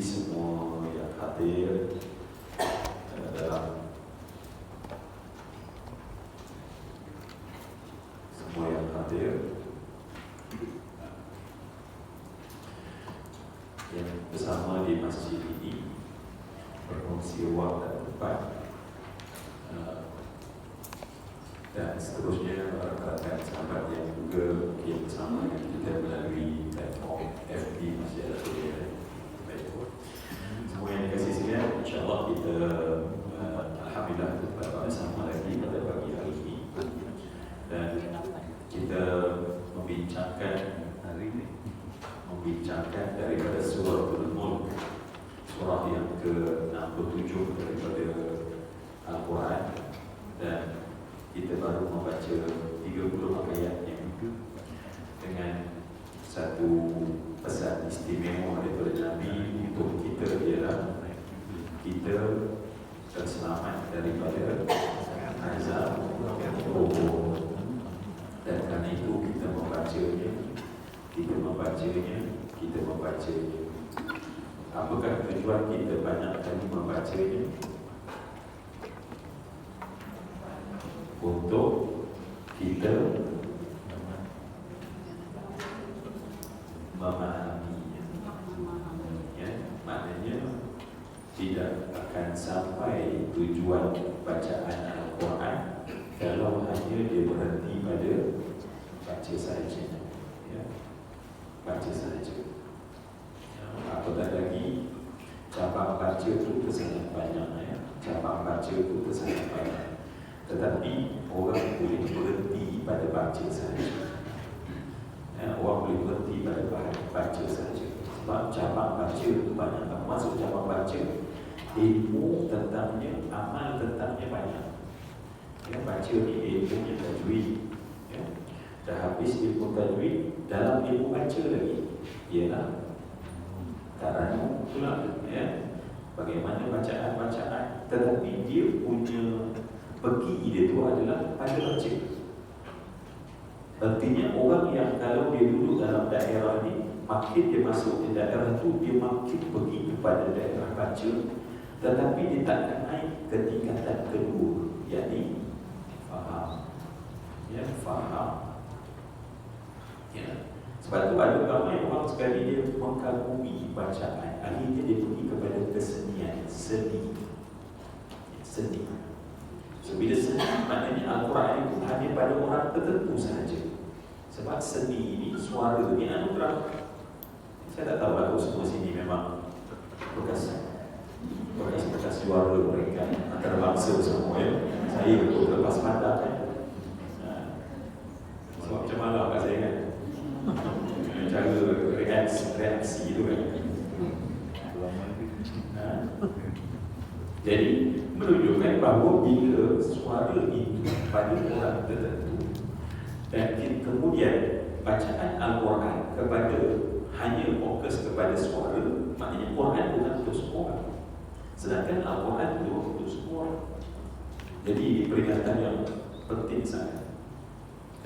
semua yang hadir dalam semua yang hadir yang bersama di masjid ini berkongsi ruang dan tempat, dan seterusnya rakan-rakan sahabat yang juga mungkin bersama dengan kita melalui platform FB Masjid Al-Quran. Semua yang dikasih sekalian, insyaAllah kita alhamdulillah kita bersama lagi pada pagi hari ini, dan kita membincangkan daripada surah Al-Mulk, surah yang ke-67 daripada Al-Quran, dan kita baru membaca 30 ayatnya dengan satu pesan istimewa daripada Nabi untuk kita, ialah kita terselamat daripada azab kubur. Dan kerana itu kita membacanya. Apakah tujuan kita banyak kali membacanya? Untuk kita memahaminya, ya, maknanya tidak akan sampai tujuan bacaan Al-Quran kalau hanya dia berhenti pada baca sahaja, ya, baca sahaja. Apatah lagi cabang baca itu sangat banyak, ya, cabang baca itu sangat banyak. Tetapi orang boleh berhenti pada baca sahaja, ya, orang boleh berhenti pada baca sahaja. Sebab cabang baca itu banyak. Masuk cabang baca, ilmu tentangnya, amal tentangnya banyak. Ya, baca ni ilmunya tajwid, ya. Dah habis ilmu tajwid, dalam ilmu baca lagi ialah taranum pula, ya, bagaimana bacaan-bacaan. Tetapi dia punya pergi dia tu adalah pada baca. Artinya orang yang kalau dia duduk dalam daerah ni, makin dia masuk di daerah tu, dia makin pergi kepada daerah baca. Tetapi dia takkan naik ke tingkatan kedua, yakni faham, ya, faham, ya. Sebab tu ada ramai orang sekali dia mengagumi bacaan, akhirnya dia pergi kepada kesenian, seni. So, bila seni, maknanya Al-Quran itu hanya pada orang tertentu sahaja. Sebab seni ini, suara ini anugerah. Saya tak tahu kalau semua sini memang bekas suara mereka antarabangsa semua, ya. Saya betul lepas pandang, ya. Sebab macam mana kat saya, kan, cara reaksi itu, kan. Jadi menunjukkan bahawa bila suara itu pada orang tertentu, dan kemudian bacaan Al-Quran kepada hanya fokus kepada suara, maknanya Quran bukan untuk semua orang, sedangkan Al-Quran itu untuk semua orang. Jadi peringatan yang penting sangat.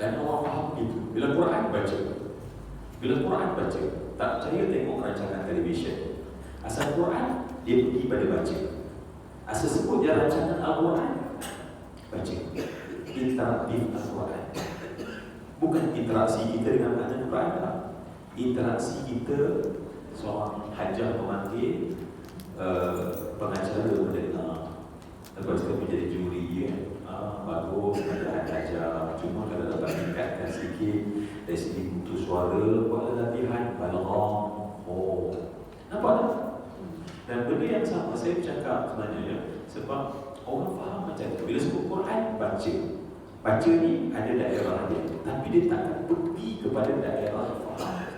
Dan orang faham itu. Bila Quran baca, tak percaya tengok rancangan televisyen. Asal Quran, dia pergi pada baca. Asal sebut dia rancangan Al-Quran, baca. Interaktif Al-Quran. Bukan interaksi kita dengan bacaan Quran, tak. Interaksi kita, seorang hajah memanggil pengacara mendengar, lepas itu menjadi juri, ya. Bagus, ada hajah. Cuma kalau dapat meningkatkan sedikit dari segi butuh suara, buatlah latihan balgham. Oh, nampak tak? Dan benda yang sama saya bercakap sebenarnya, sebab orang faham macam tu. Bila sebut Quran, baca ni ada daerah dia, tapi dia takkan pergi kepada daerah faham.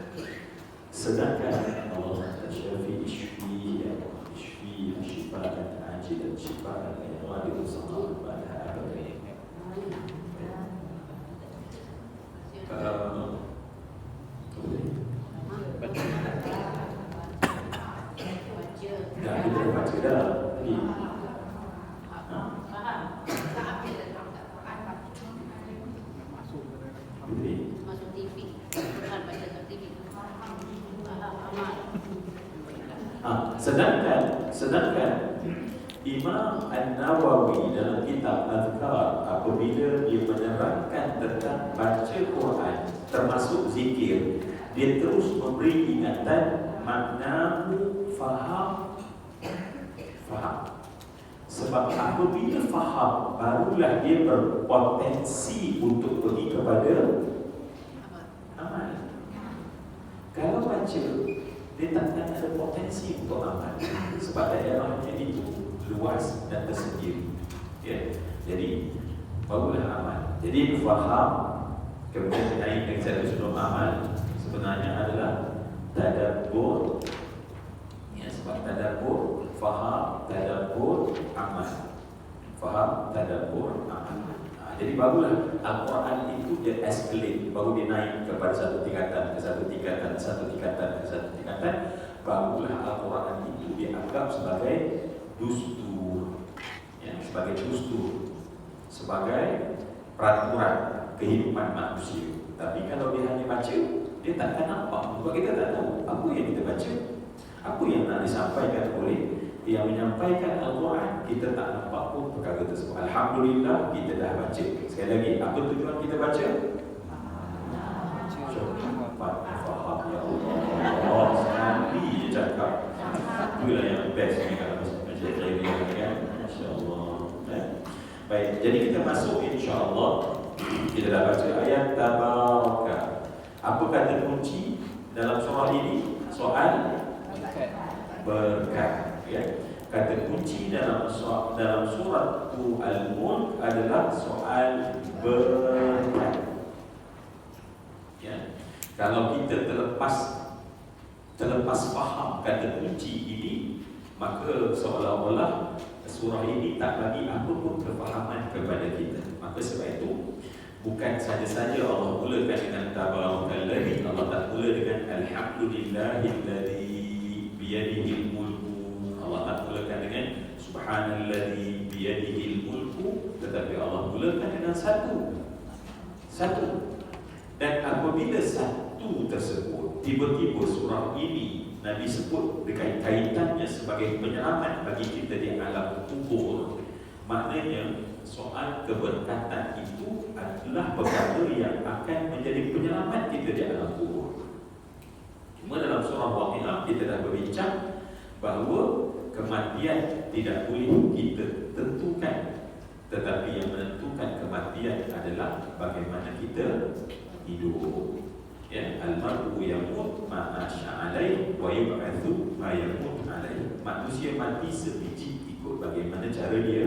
Sedangkan Allah Syafi Ishfi, ya Ishfi, Shifa'an Ajilan, Shifa'an Ghadiru Sallallahu Alaihi dah kita baca dah tadi. Masuk TV, bukan baca TV. Sedangkan Imam An-Nawawi dalam kitab Azkar, apabila dia menerangkan tentang baca Quran termasuk zikir, dia terus memberi ingatan maknamu faham. Sebab apabila faham, barulah dia berpotensi untuk pergi kepada amal. Kalau baca, dia takkan ada potensi untuk amal, sebab daerahnya itu luas dan tersendiri. Ya, jadi barulah amal. Jadi faham kemudian naik dari satu sebelum amal sebenarnya adalah tadabbur. Ya, sebab tadabbur, faham, tadabbur, amal. Faham, tadabbur, amal. Jadi barulah Al-Quran itu dia escalate, baru dia naik kepada satu tingkatan ke satu tingkatan, satu tingkatan ke satu tingkatan. Barulah Al-Quran itu dianggap sebagai dustur, ya, sebagai dustur, sebagai peraturan kehidupan manusia. Tapi kalau dia hanya baca, dia takkan nampak. Sebab kita tak tahu apa yang kita baca, apa yang nak disampaikan oleh yang menyampaikan Al-Quran. Kita tak nampak pun perkara tersebut. Alhamdulillah kita dah baca. Sekali lagi, apa tujuan kita baca? Faham, ya Allah. Sekali je cakap. Itulah yang best ni kalau macam saya kan. Masya-Allah. Baik, jadi kita masuk insya-Allah. Kita dah baca ayat tabaraka. Apa kata kunci dalam surah ini? Soal berkat. Ya. Kata kunci dalam surat Al-Mulk adalah soal berkat. Ya. Kalau kita terlepas faham kata kunci ini, maka seolah-olah surah ini tak bagi apa pun kefahaman kepada kita. Maka sebab itu bukan saja-saja Allah mulakan dengan tabarakalladzi, Allah tak mula dengan alhamdulillahilladzi biyadihil mulku. Allah tak mulakan dengan subhanalladzi biyadihil mulku, tetapi Allah mulakan dengan satu. Dan apabila satu tersebut, tiba-tiba surah ini Nabi sebut dengan kaitannya sebagai penyelamat bagi kita di alam kubur, maknanya soal keberkatan itu adalah perkara yang akan menjadi penyelamat kita di alam kubur. Cuma dalam surah Waqiah kita dah berbincang bahawa kematian tidak boleh kita tentukan, tetapi yang menentukan kematian adalah bagaimana kita hidup. Ya, al-mar'u yamut ma asya alaih wa yub'atsu ma yamut alaih. Manusia mati sebiji ikut bagaimana cara dia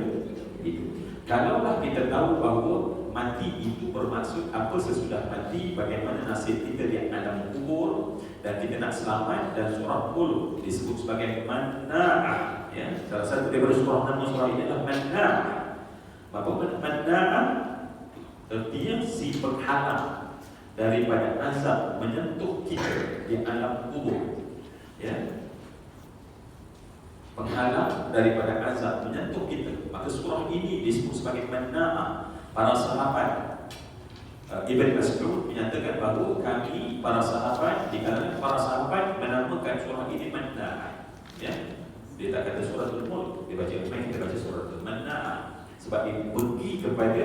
hidup. Kalaulah kita tahu bahawa mati itu bermaksud apa sesudah mati, bagaimana nasib kita di alam kubur, dan kita nak selamat, dan surah Mulk disebut sebagai Manna'ah. Ya, salah satu daripada nama surah ini adalah Manna'ah. Apa Manna'ah? Artinya si penghalang daripada azab menyentuh kita di alam kubur. Ya, penghalang daripada azab menyentuh kita. Maka surah ini disebut sebagai Manna'ah. Para sahabat Ibn Mas'ud menyatakan bahawa kami para sahabat, di kalangan para sahabat menamakan surah ini Manna'ah. Ya, dia tak kata suratul Mulk, dia baca main, kita baca suratul Manna'ah. Sebab dia pergi kepada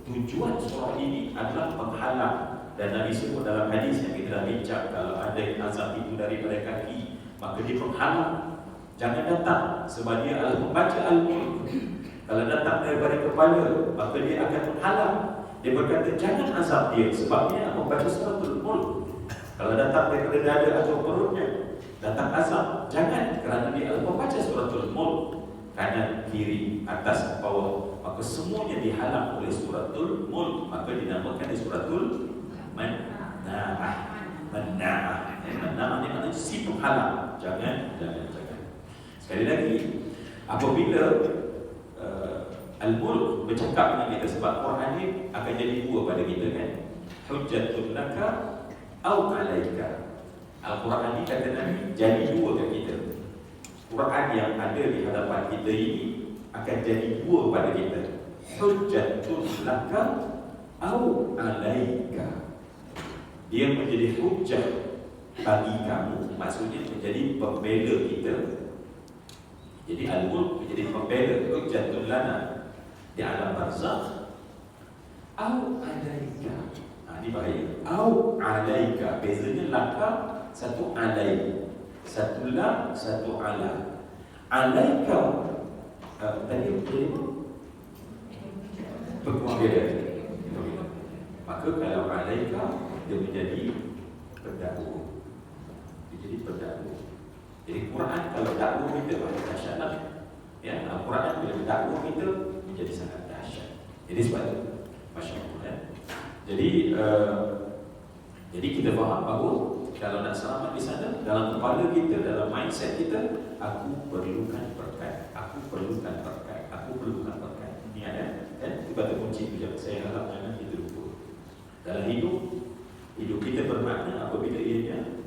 tujuan surah ini adalah penghalang. Dan Nabi sebut dalam hadis yang kita dah bincang, kalau ada azab itu daripada kaki, maka dia penghalang, jangan datang, sebab dia adalah membaca Al-Mulk. Kalau datang daripada kepala, maka dia akan menghalang. Dia berkata jangan azab dia, sebab dia membaca suratul Mulk. Kalau datang daripada dada atau perutnya, datang azab, jangan, kerana dia adalah membaca suratul Mulk. Kanan, kiri, atas, bawah, maka semuanya dihalang oleh suratul Mulk. Maka dinamakan suratul Manna'ah. Manna'ah ni maknanya si penghalang. Jangan. Sekali lagi, apabila Al-Mulk bercakap dengan kita, sebab Quran ni akan jadi dua pada kita kan, hujjatun laka au alaika. Al-Quran ni kata Nabi jadi dua kat kita. Quran yang ada di hadapan kita ini akan jadi dua pada kita, hujjatun laka au alaika. Dia menjadi hujjah bagi kamu, maksudnya menjadi pembela kita, Jadi al-mulk menjadi pembela, hujjatun lana di alam barzakh. Au alaika. Ini bahaya. Au alaika. Bezanya laka, satu alai. Satu la, satu ala. Alaika. Tadi peguam beda. Maka kalau alaika, dia menjadi pendakwa. Dia jadi pendakwa. Jadi Quran kalau dakwa kita dahsyat lah. Ya, Al-Quran bila dakwa kita menjadi sangat dahsyat. Jadi sebab itu, Masya Allah ya. Jadi kita faham bahawa kalau nak selamat di sana, dalam kepala kita, dalam mindset kita, aku perlukan berkat, aku perlukan berkat, aku perlukan berkat. Ini ada, kan? Itu kata kunci tu. Saya harap jangan kita lupa. Dalam hidup kita bermakna apabila ianya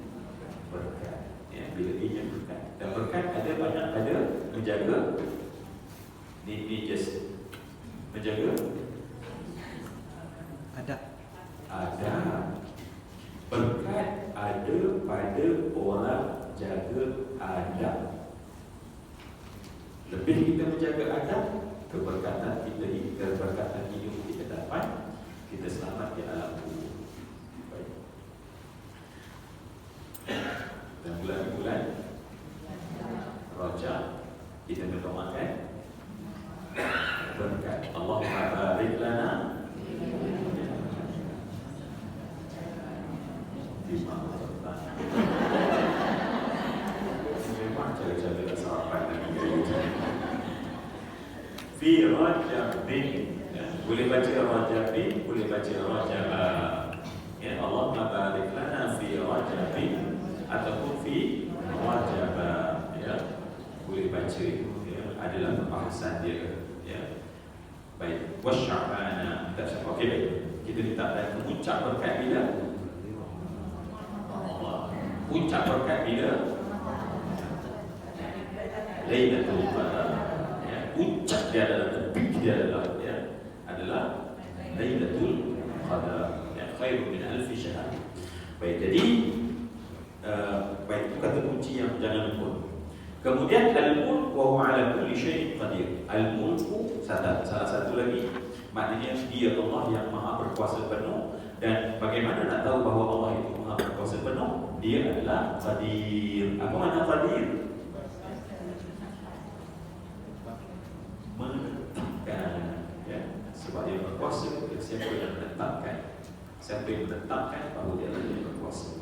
berkat. Ya, bila ianya berkat. Dan berkat ada banyak, ada menjaga. Ni just menjaga. Ada berkat ada pada orang jaga adab. Lebih kita menjaga adab, keberkatan hidup kita dapat, kita selamat di alam kubur. Baik. Dan bulan-bulan Rajab kita mendoakan berkat. Allahumma barik lana memang cara-cara sarapan fi Rajabin. Boleh baca Rajabin, boleh baca Rajab. Ya, Allahumma barik lana fi Rajabin ataupun fi Rajab. Ya, boleh baca itu. Ya, adalah pembahasan dia. Ya, baik. Wasya'bana. Okey, baik. Kita letakkan puncak berkat bila? Puncak berkat bila? Lailatul Qadar. Ya, puncak dia adalah, tepik dia adalah Lailatul Qadar. Ya, khairun min alfi syahr. Baik, jadi baik, itu kata kunci yang jangan lupa. Kemudian al-mulk wa huwa ala kulli syai'in qadir. Al-mulku salah satu lagi maknanya dia Allah yang maha berkuasa penuh. Dan bagaimana nak tahu bahawa Allah itu maha berkuasa penuh? Dia adalah qadir. Apa makna qadir? Menetapkan. Ya. Sebab dia berkuasa, siapa yang menetapkan? Siapa yang menetapkan bahawa dia adalah berkuasa?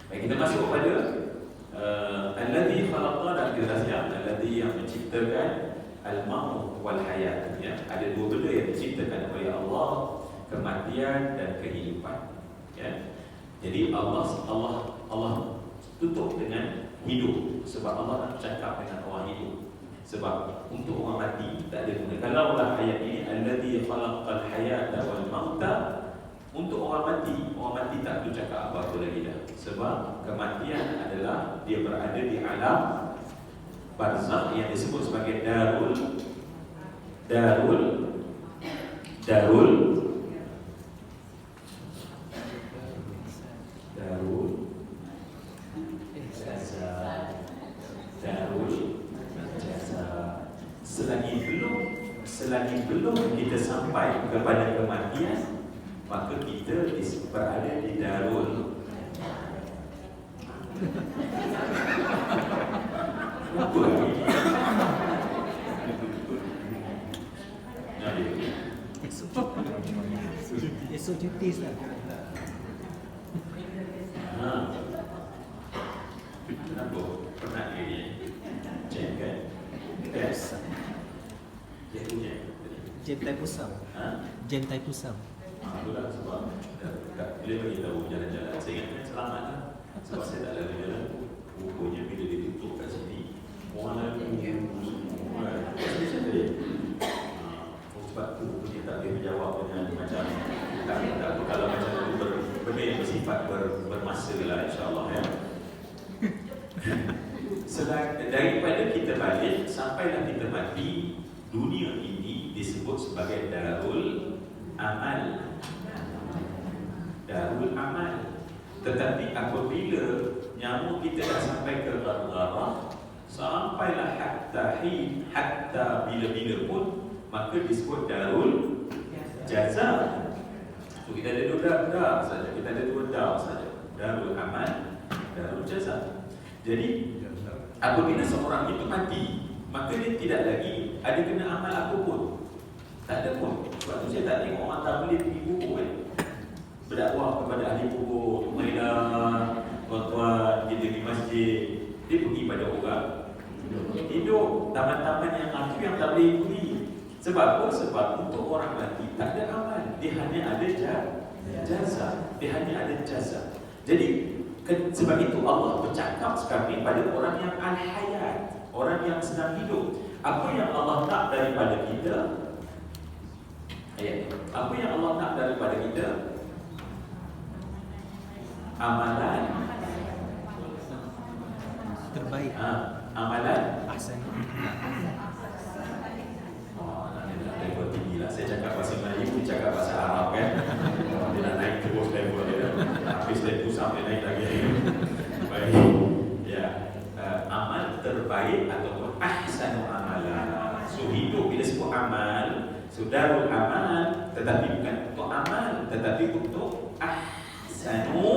Baik, kita masuk kepada alladhi khalaqa, dan kita siap alladhi yang menciptakan al-maut wal hayat. Ya. Ada dua benda yang diciptakan oleh Allah, kematian dan kehidupan. Ya. Jadi Allah tutup dengan hidup, sebab Allah nak cakap dengan orang hidup. Sebab untuk orang mati tak ada guna. Kalau Allah ayat ini alladhi khalaqal hayata wal mauta, untuk orang mati tak perlu cakap apa-apa lagi dah. Sebab kematian adalah dia berada di alam barzakh yang disebut sebagai darul jaza. Selagi belum kita sampai kepada kematian, maka kita berada di darul. Apa lagi? Esok cuti Ustaz. Kenapa? Pernah ini Jen kan? Yes. Jentai Pusam. Jentai Pusam. Itulah sebab bila bagi tahu jalan-jalan, saya ingat selamat lah. Sebab saya tak lalu jalan. Rupanya bila dia tutup kat sini, orang lalu semua. Macam tadi. Sebab tu dia tak boleh menjawab dengan macam tak apa, kalau macam tu benda yang bersifat bermasa lah, insyaAllah ya. Daripada kita balik sampailah kita mati, dunia ini disebut sebagai darul amal. Darul amal. Tetapi apabila nyamuk kita dah sampai ke gargarah, sampailah hatta bila-bila pun, maka disebut darul jaza. So kita ada dua dar saja, kita ada dua dar saja, darul amal, darul jaza. Jadi apabila seorang itu mati, maka dia tidak lagi ada kena amal apa pun. Tak ada pun. Sebab tu saya tak tengok orang tabligh pergi kubur kan, berdakwah kepada ahli kubur. Marilah tuan-tuan kita di masjid, dia pergi pada orang hidup. Taman-taman yang itu yang tak boleh pergi. Sebab apa? Sebab untuk orang mati tak ada amal, dia hanya ada jaza. Dia hanya ada jaza. Jadi sebab itu Allah bercakap sekarang pada orang yang al-hayat, orang yang sedang hidup. Apa yang Allah nak daripada kita? Ayat. Apa yang Allah nak daripada kita? Amalan terbaik. Amalan Ahsan. level tinggi lah. Saya cakap bahasa Melayu, dia cakap bahasa Arab kan. Dia nak naik terus level dia. Habis level sampai naik lagi. Baik. Ya. Amal terbaik ataupun ahsanu amalan. So hidup bila sebut amal, darul amal, tetapi bukan untuk amal, tetapi untuk ahsanu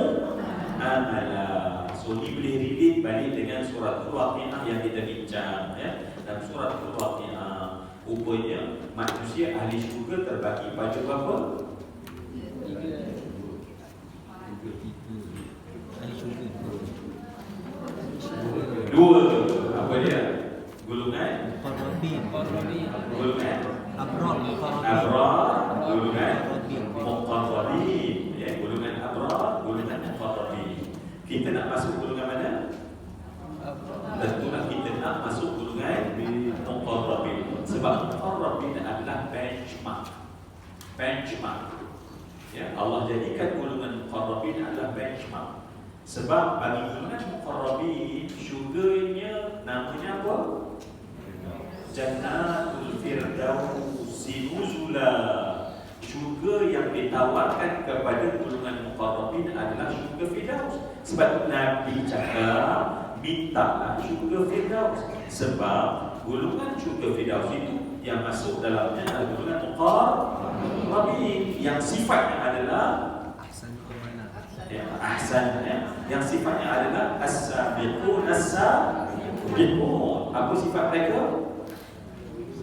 amalan. So ni boleh relate balik dengan surah Al-Waqi'ah yang kita bincang ya. Dalam surah Al-Waqi'ah, rupanya manusia ahli syurga terbagi pada berapa? Dua. Apa dia? Golongan golongan abrar, golongan muqarrabin. Ya, golongan abrar, golongan muqarrabin. Kita nak masuk golongan mana? Tentulah kita nak masuk golongan muqarrabin. Sebab muqarrabin adalah benchmark. Ya, Allah jadikan golongan muqarrabin adalah benchmark. Sebab bagi golongan muqarrabin, syurganya namanya apa? Jannatul Firdausi nuzula. Syurga yang ditawarkan kepada golongan muqarrabin adalah syurga Firdaus. Sebab Nabi cakap, mintalah syurga Firdaus. Sebab golongan syurga Firdaus itu yang masuk dalamnya adalah golongan muqarrabin, yang sifatnya adalah ahsan ya, yang sifatnya adalah as-sabiqun as-sabiqun. Apa sifat mereka?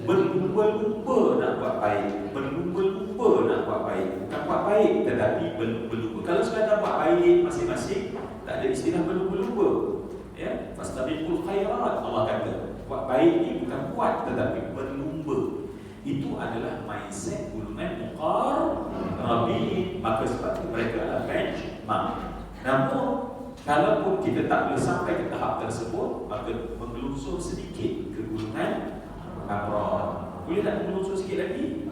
Berlumba-lumba nak buat baik, berlumba-lumba nak buat baik. Bukan buat baik tetapi berlumba-lumba. Kalau sekadar buat baik masing-masing, tak ada istilah berlumba-lumba. Ya, fastabiqul khairat, Allah kata. Buat baik ni bukan buat tetapi berlumba. Itu adalah mindset golongan muqarrabin. Maka sebab itu mereka adalah benchmark. Namun kalaupun kita tak boleh sampai ke tahap tersebut, maka mengelusur sedikit ke golongan abrar. Boleh tak mengelusur sikit lagi?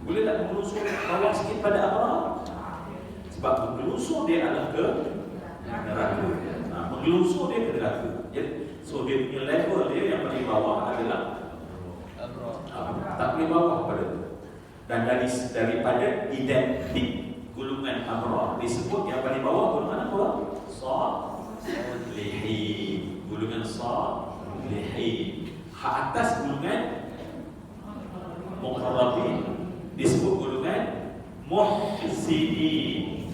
Boleh tak mengelusur bawah sikit pada abrar? Sebab mengelusur dia adalah ke neraka. Mengelusur dia ke neraka. So dia punya level dia yang paling bawah adalah tak boleh bawah pada itu. Dan daripada identik golongan abrar disebut yang paling bawah golongan apa? Salihin. Golongan salihin. Hak atas golongan muqarrabin disebut golongan muhsinin.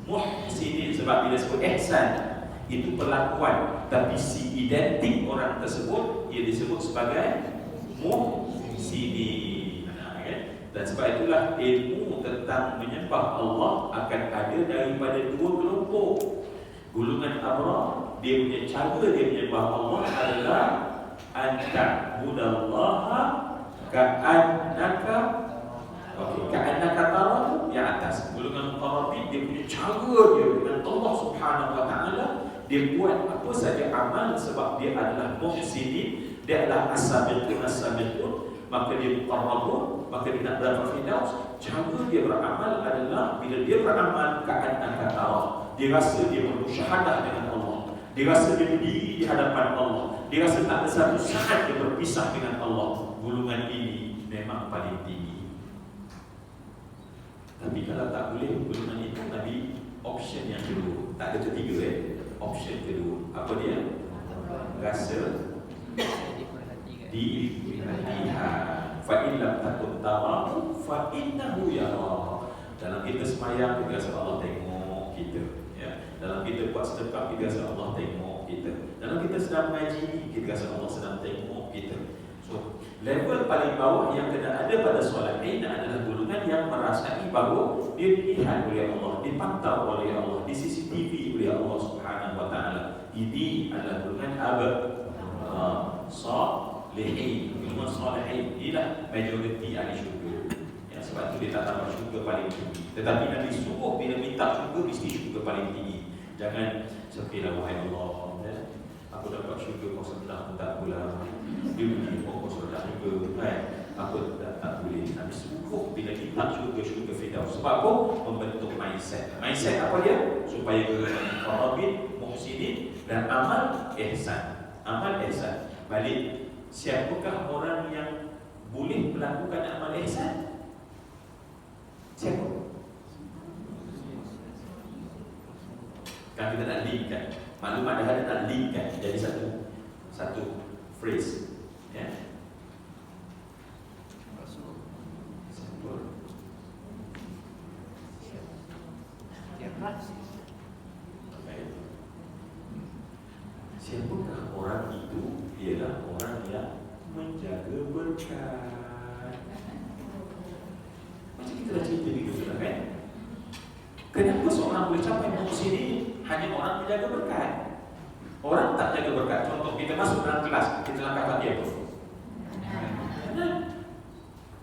Muhsinin sebab bila sebut ihsan itu perlakuan, tapi si identik orang tersebut ia disebut sebagai muhsinin. Dan sebab itulah ilmu tentang menyembah Allah akan ada daripada dua kelompok. Golongan abrar, dia punya cara dia menyembah Allah adalah anta'budallaha ka'annaka tarahu, yang atas. Golongan muqarrabin, dia punya cara dia dengan Allah Subhanahu wa taala, dia buat apa saja amal sebab dia adalah muhsinin, dia adalah as-sabiqun, maka dia muqarrabun, maka dia nak dapat firdaus. Cara dia beramal adalah bila dia beramal ka'annaka tarahu, dia rasa dia bermusyahadah dengan Allah, dia rasa dia berdiri di hadapan Allah, dia rasa tak ada satu saat dia berpisah dengan Allah. Golongan ini memang paling tinggi. Tapi kalau tak boleh golongan itu, Nabi option yang kedua, tak ada ketiga option kedua. Apa dia? Rasa diperhatikan. Fa in lam takun tarahu fa innahu yara. Dalam kita semayang, kita rasa Allah tengok kita. Ya. Dalam kita buat sedekah, kita rasa Allah tengok kita. Dalam kita sedang mengaji, kita rasa Allah sedang tengok kita. So, level paling bawah yang kena ada pada solihin adalah golongan yang merasai bahawa dia dilihat oleh Allah, dipantau oleh Allah, di CCTV oleh Allah Subhanahu wa taala. Ini adalah golongan salihin. Golongan salihin inilah majoriti ahli syurga. Ya, sebab itu dia tak dapat syurga paling tinggi. Tetapi Nabi suruh bila minta syurga mesti syurga paling tinggi. Jangan sefilah wahai Allah, ya, aku dapat syurga kau sebelah pun tak pula. Dia begini kau sebelah juga, kan? Aku tak boleh. Nabi suruh bila minta syurga Firdaus. Sebab apa? Membentuk mindset. Mindset apa dia? Supaya qarabin, muhsinin dan amal ihsan. Amal ihsan. Balik, siapakah orang yang boleh melakukan amal ihsan? Siapa? Kan kita nak linkkan. Maklumat dah ada, nak linkkan jadi satu phrase. Ya. Siapakah orang itu? Ialah orang yang menjaga berkat. Macam kita dah cerita begitu lah, kan? Kenapa seorang boleh capai muhsin ini? Hanya orang menjaga berkat. Orang tak jaga berkat. Contoh, kita masuk dalam kelas, kita langkah kaki apa? Kanan.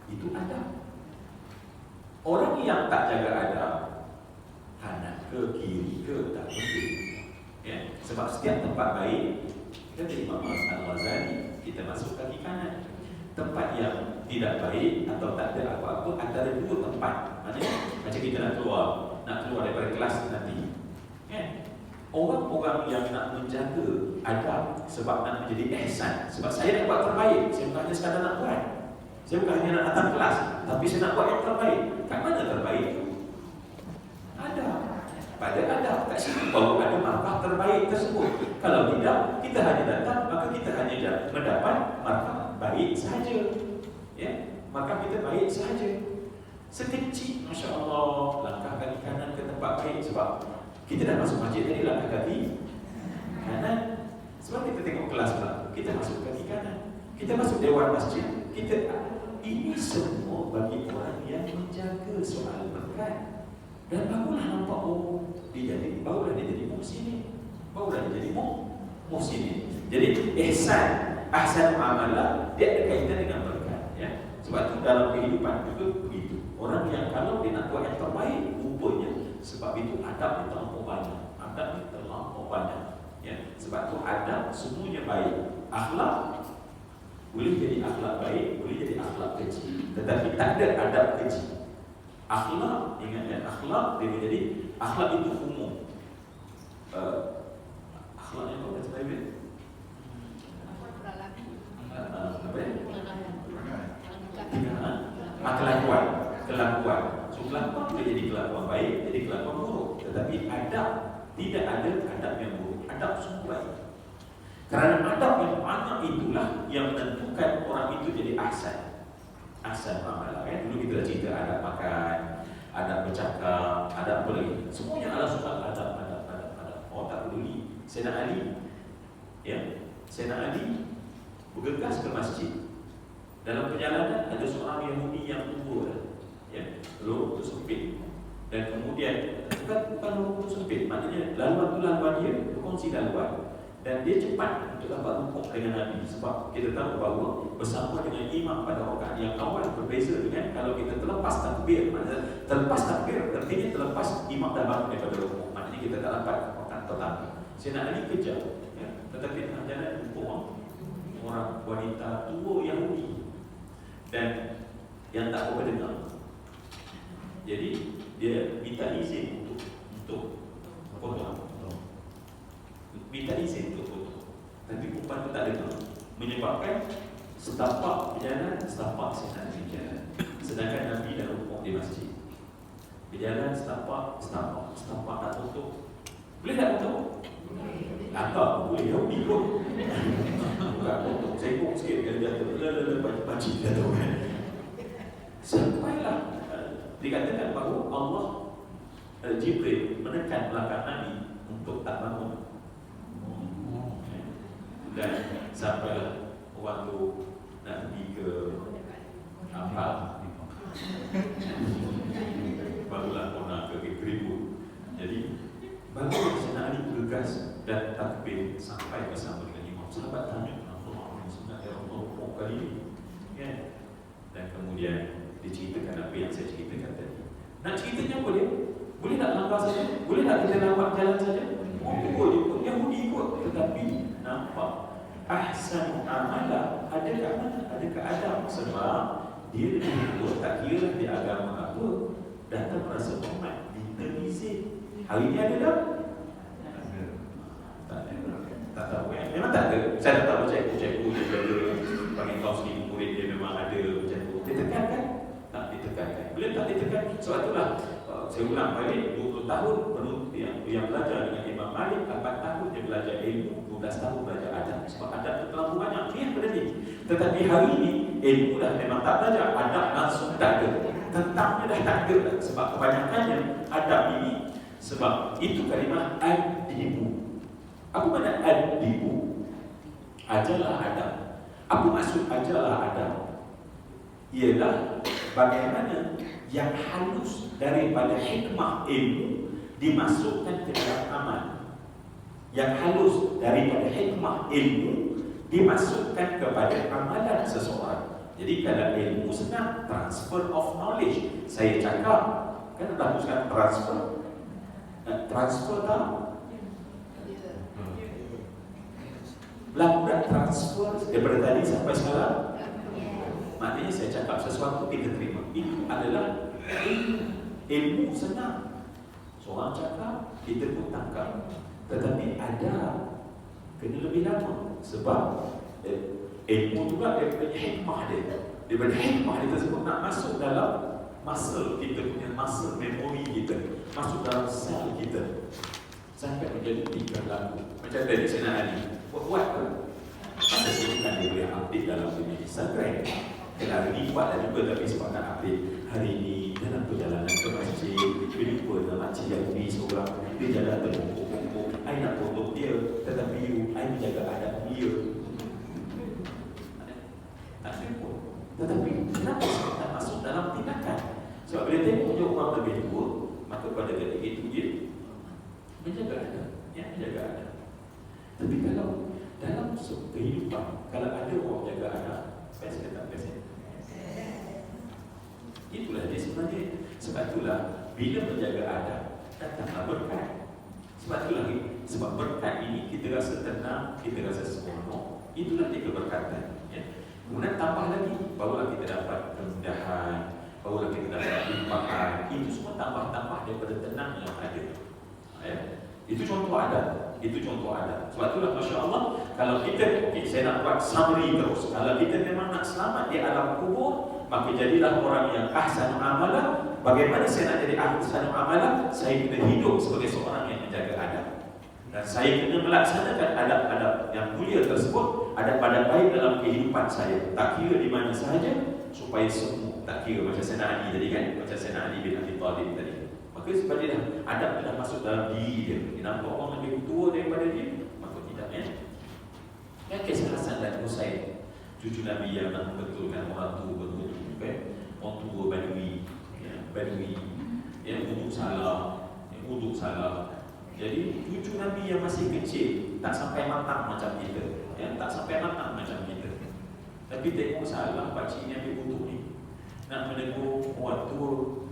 Itu adab. Orang yang tak jaga adab, kanan ke kiri ke tak penting. Ya, sebab setiap tempat baik, kita dari Imam Al-Ghazali, kita masuk kaki kanan. Tempat yang tidak baik atau tak ada apa-apa antara dua tempat. Maksudnya macam kita nak keluar daripada kelas nanti. Ya. Orang-orang yang nak menjaga adab sebab nak menjadi ihsan. Sebab saya nak buat terbaik, saya bukan hanya sekadar nak buat. Saya bukan hanya nak datang kelas, tapi saya nak buat yang terbaik. Kat mana terbaik itu? Ada. Pada adab. Kat situ baru ada markah terbaik tersebut. Kalau tidak, kita hanya datang, maka kita hanya mendapat markah baik sahaja. Ya, markah kita baik sahaja. Sekecil, Masya Allah, langkah kaki kanan ke tempat baik. Sebab kita dah masuk masjid tadi, langkah kaki kanan. Sebab kita tengok kelas pula, kita masuk kaki kanan. Kita masuk dewan masjid, ini semua bagi orang yang menjaga soal berkat. Dan barulah nampak barulah dia jadi muhsinin. Barulah dia jadi muhsinin. Jadi ahsan amalah dia ada kaitan dengan berkat, ya. Sebab itu dalam kehidupan itu begitu. Orang yang kalau dia nak buat yang terbaik, rupanya sebab itu adab dia terlampau banyak. Adab dia terlampau banyak, ya. Sebab itu adab semuanya baik. Akhlak boleh jadi akhlak baik, boleh jadi akhlak keji. Tetapi tak ada adab keji. Akhlak, ingatkan akhlak dia menjadi akhlak itu umum. Akhlak yang kau kata baik. Apa ya? Kelakuan. So kelakuan boleh jadi kelakuan baik, jadi kelakuan buruk. Tetapi adab, tidak ada adab yang buruk. Adab semua baik. Kerana adab yang mana itulah yang menentukan orang itu jadi ahsan amalan, kan? Dulu kita dah cerita adab makan, adab bercakap, adab apa lagi? Semuanya adalah soal adab. Oh, tak peduli. Sayyidina Ali, ya, Sayyidina Ali bergegas ke masjid. Dalam perjalanan ada seorang Yahudi yang tua, ya, lorong tu sempit. Dan kemudian bukan lorong tu sempit, maknanya laluan tu laluan dia berkongsi laluan. Dan dia cepat untuk dapat rukuk dengan Nabi. Sebab kita tahu bahawa bersama dengan imam pada rakaat yang awal berbeza dengan kalau kita terlepas takbir. Maknanya terlepas takbir artinya terlepas imam dah bangun daripada rukuk. Maknanya kita tak dapat rakaat pertama. Sayyidina Ali kejar, ya. Tetapi tengah jalan jumpa orang wanita tua Yahudi dan yang tak apa dengar. Jadi dia minta izin untuk potong. Minta izin untuk foto. Tapi perempuan itu tak dengar, menyebabkan setapak berjalan, setapak senang berjalan. Sedangkan Nabi dah rukuk di masjid. Berjalan setapak tak foto. Boleh tak foto? Langgar pun boleh, Yahudi pun. Bukan potong sengkok sikit, dia jatuh, pakcik jatuh kan. Sampailah dikatakan bahawa Allah Jibril menekan belakang Nabi untuk tak bangun. Dan sampailah waktu nak pergi ke Ampal, barulah Mona ke Kribu. Jadi baru Sayyidina Ali bergegas dan takbir sampai bersama dengan Imam. Sahabat tanya, Allah sebenarnya Allah kali ini, kan? Dan kemudian diceritakan apa yang saya ceritakan tadi. Nak ceritanya boleh? Boleh tak langkah saja? Boleh tak kita nampak jalan saja? Betul ikut, Yahudi ikut. Tetapi nampak ahsan amala ada kat mana? Ada kat Adam. Sebab dia ikut, tak kira dia agama apa, datang merasa hormat, diterisi. Hari ini ada tak? Tak ada. Tak tahu kan? Memang tak ada. Saya tak tahu cikgu-cikgu dia ada bagi tahu sendiri murid dia memang ada macam tu. Ditekan kan? Tak ditekan. Bila tak ditekan, sebab itulah saya ulang balik 20 tahun yang belajar dengan Imam Malik, 8 tahun dia belajar ilmu, 12 tahun belajar adab. Sebab adab itu terlalu banyak clear benda ni. Tetapi hari ini ilmu dah memang tak belajar, adab langsung tak ada. Tentangnya dah tak ada. Sebab kebanyakannya adab ini, sebab itu kalimah ad-dibu. Apa makna ad-dibu? Ajarlah adab. Apa maksud ajarlah adab? Ialah bagaimana yang halus daripada hikmah ilmu dimasukkan ke dalam amal. Yang halus daripada hikmah ilmu dimasukkan kepada amalan seseorang. Jadi kalau ilmu senang, transfer of knowledge. Saya cakap, kan dah tuliskan transfer. Transfer tak? Lakukan transfer daripada tadi sampai sekarang. Maknanya saya cakap sesuatu kita terima. Itu adalah ilmu senang. Seorang cakap, kita pun tangkap. Tetapi ada kena lebih lama. Sebab ilmu juga daripada hikmah dia. Daripada hikmah dia tersebut nak masuk dalam muscle kita punya muscle memory kita, masuk dalam sel kita sampai menjadi tingkah laku. Macam tadi saya nak Ali buat ke? Masa ini kan dia boleh update dalam dunia Instagram. Kalau hari ini buat dah juga, tapi sebab nak update hari ini dalam perjalanan ke masjid, dia jumpa dengan makcik Yahudi seorang, dia jalan terbongkok-bongkok, I nak foto dia, tetapi I menjaga adab dia. Tak sempur. Tetapi kenapa saya tak masuk dalam tindakan? Sebab bila tengok punya orang lebih tua, maka pada ketika itu dia menjaga adab, ya, menjaga adab. Tapi kalau dalam kehidupan, kalau ada orang jaga adab, best ke tak best? Itulah dia sebenarnya. Sebab itulah bila menjaga adab, datanglah berkat. Sebab berkat ini kita rasa tenang, kita rasa seronok. Itulah dia keberkatan, ya. Kemudian tambah lagi, barulah kita dapat kemudahan, barulah kita dapat limpahan. Itu semua tambah-tambah daripada tenang yang ada, ya. Itu contoh adab. Itu contoh adab. Sebab itulah Masya Allah, kalau kita, saya nak buat summary terus. Kalau kita memang nak selamat di alam kubur, maka jadilah orang yang ahsan amalah. Bagaimana saya nak jadi ahsan amalah? Saya kena hidup sebagai seorang yang menjaga adab. Dan saya kena melaksanakan adab-adab yang mulia tersebut, adab-adab baik dalam kehidupan saya. Tak kira di mana sahaja, supaya semua. Tak kira macam Sayyidina Ali tadi kan, macam Sayyidina Ali bin Abi Thalib tadi. Maka sebab dia adab dah masuk dalam diri dia. Dia nampak orang lebih tua daripada dia, maka tidak, ya. Yang kisah Hasan dan Husain, cucu Nabi yang nak membetulkan orang tua berwudu, kan? Orang tua Badui, ya, Badui, yang wuduk salah, Jadi cucu Nabi yang masih kecil, tak sampai matang macam kita, ya, tak sampai matang macam kita. Tapi tengok salah pakcik ni ambil wuduk ni, nak menegur orang tua,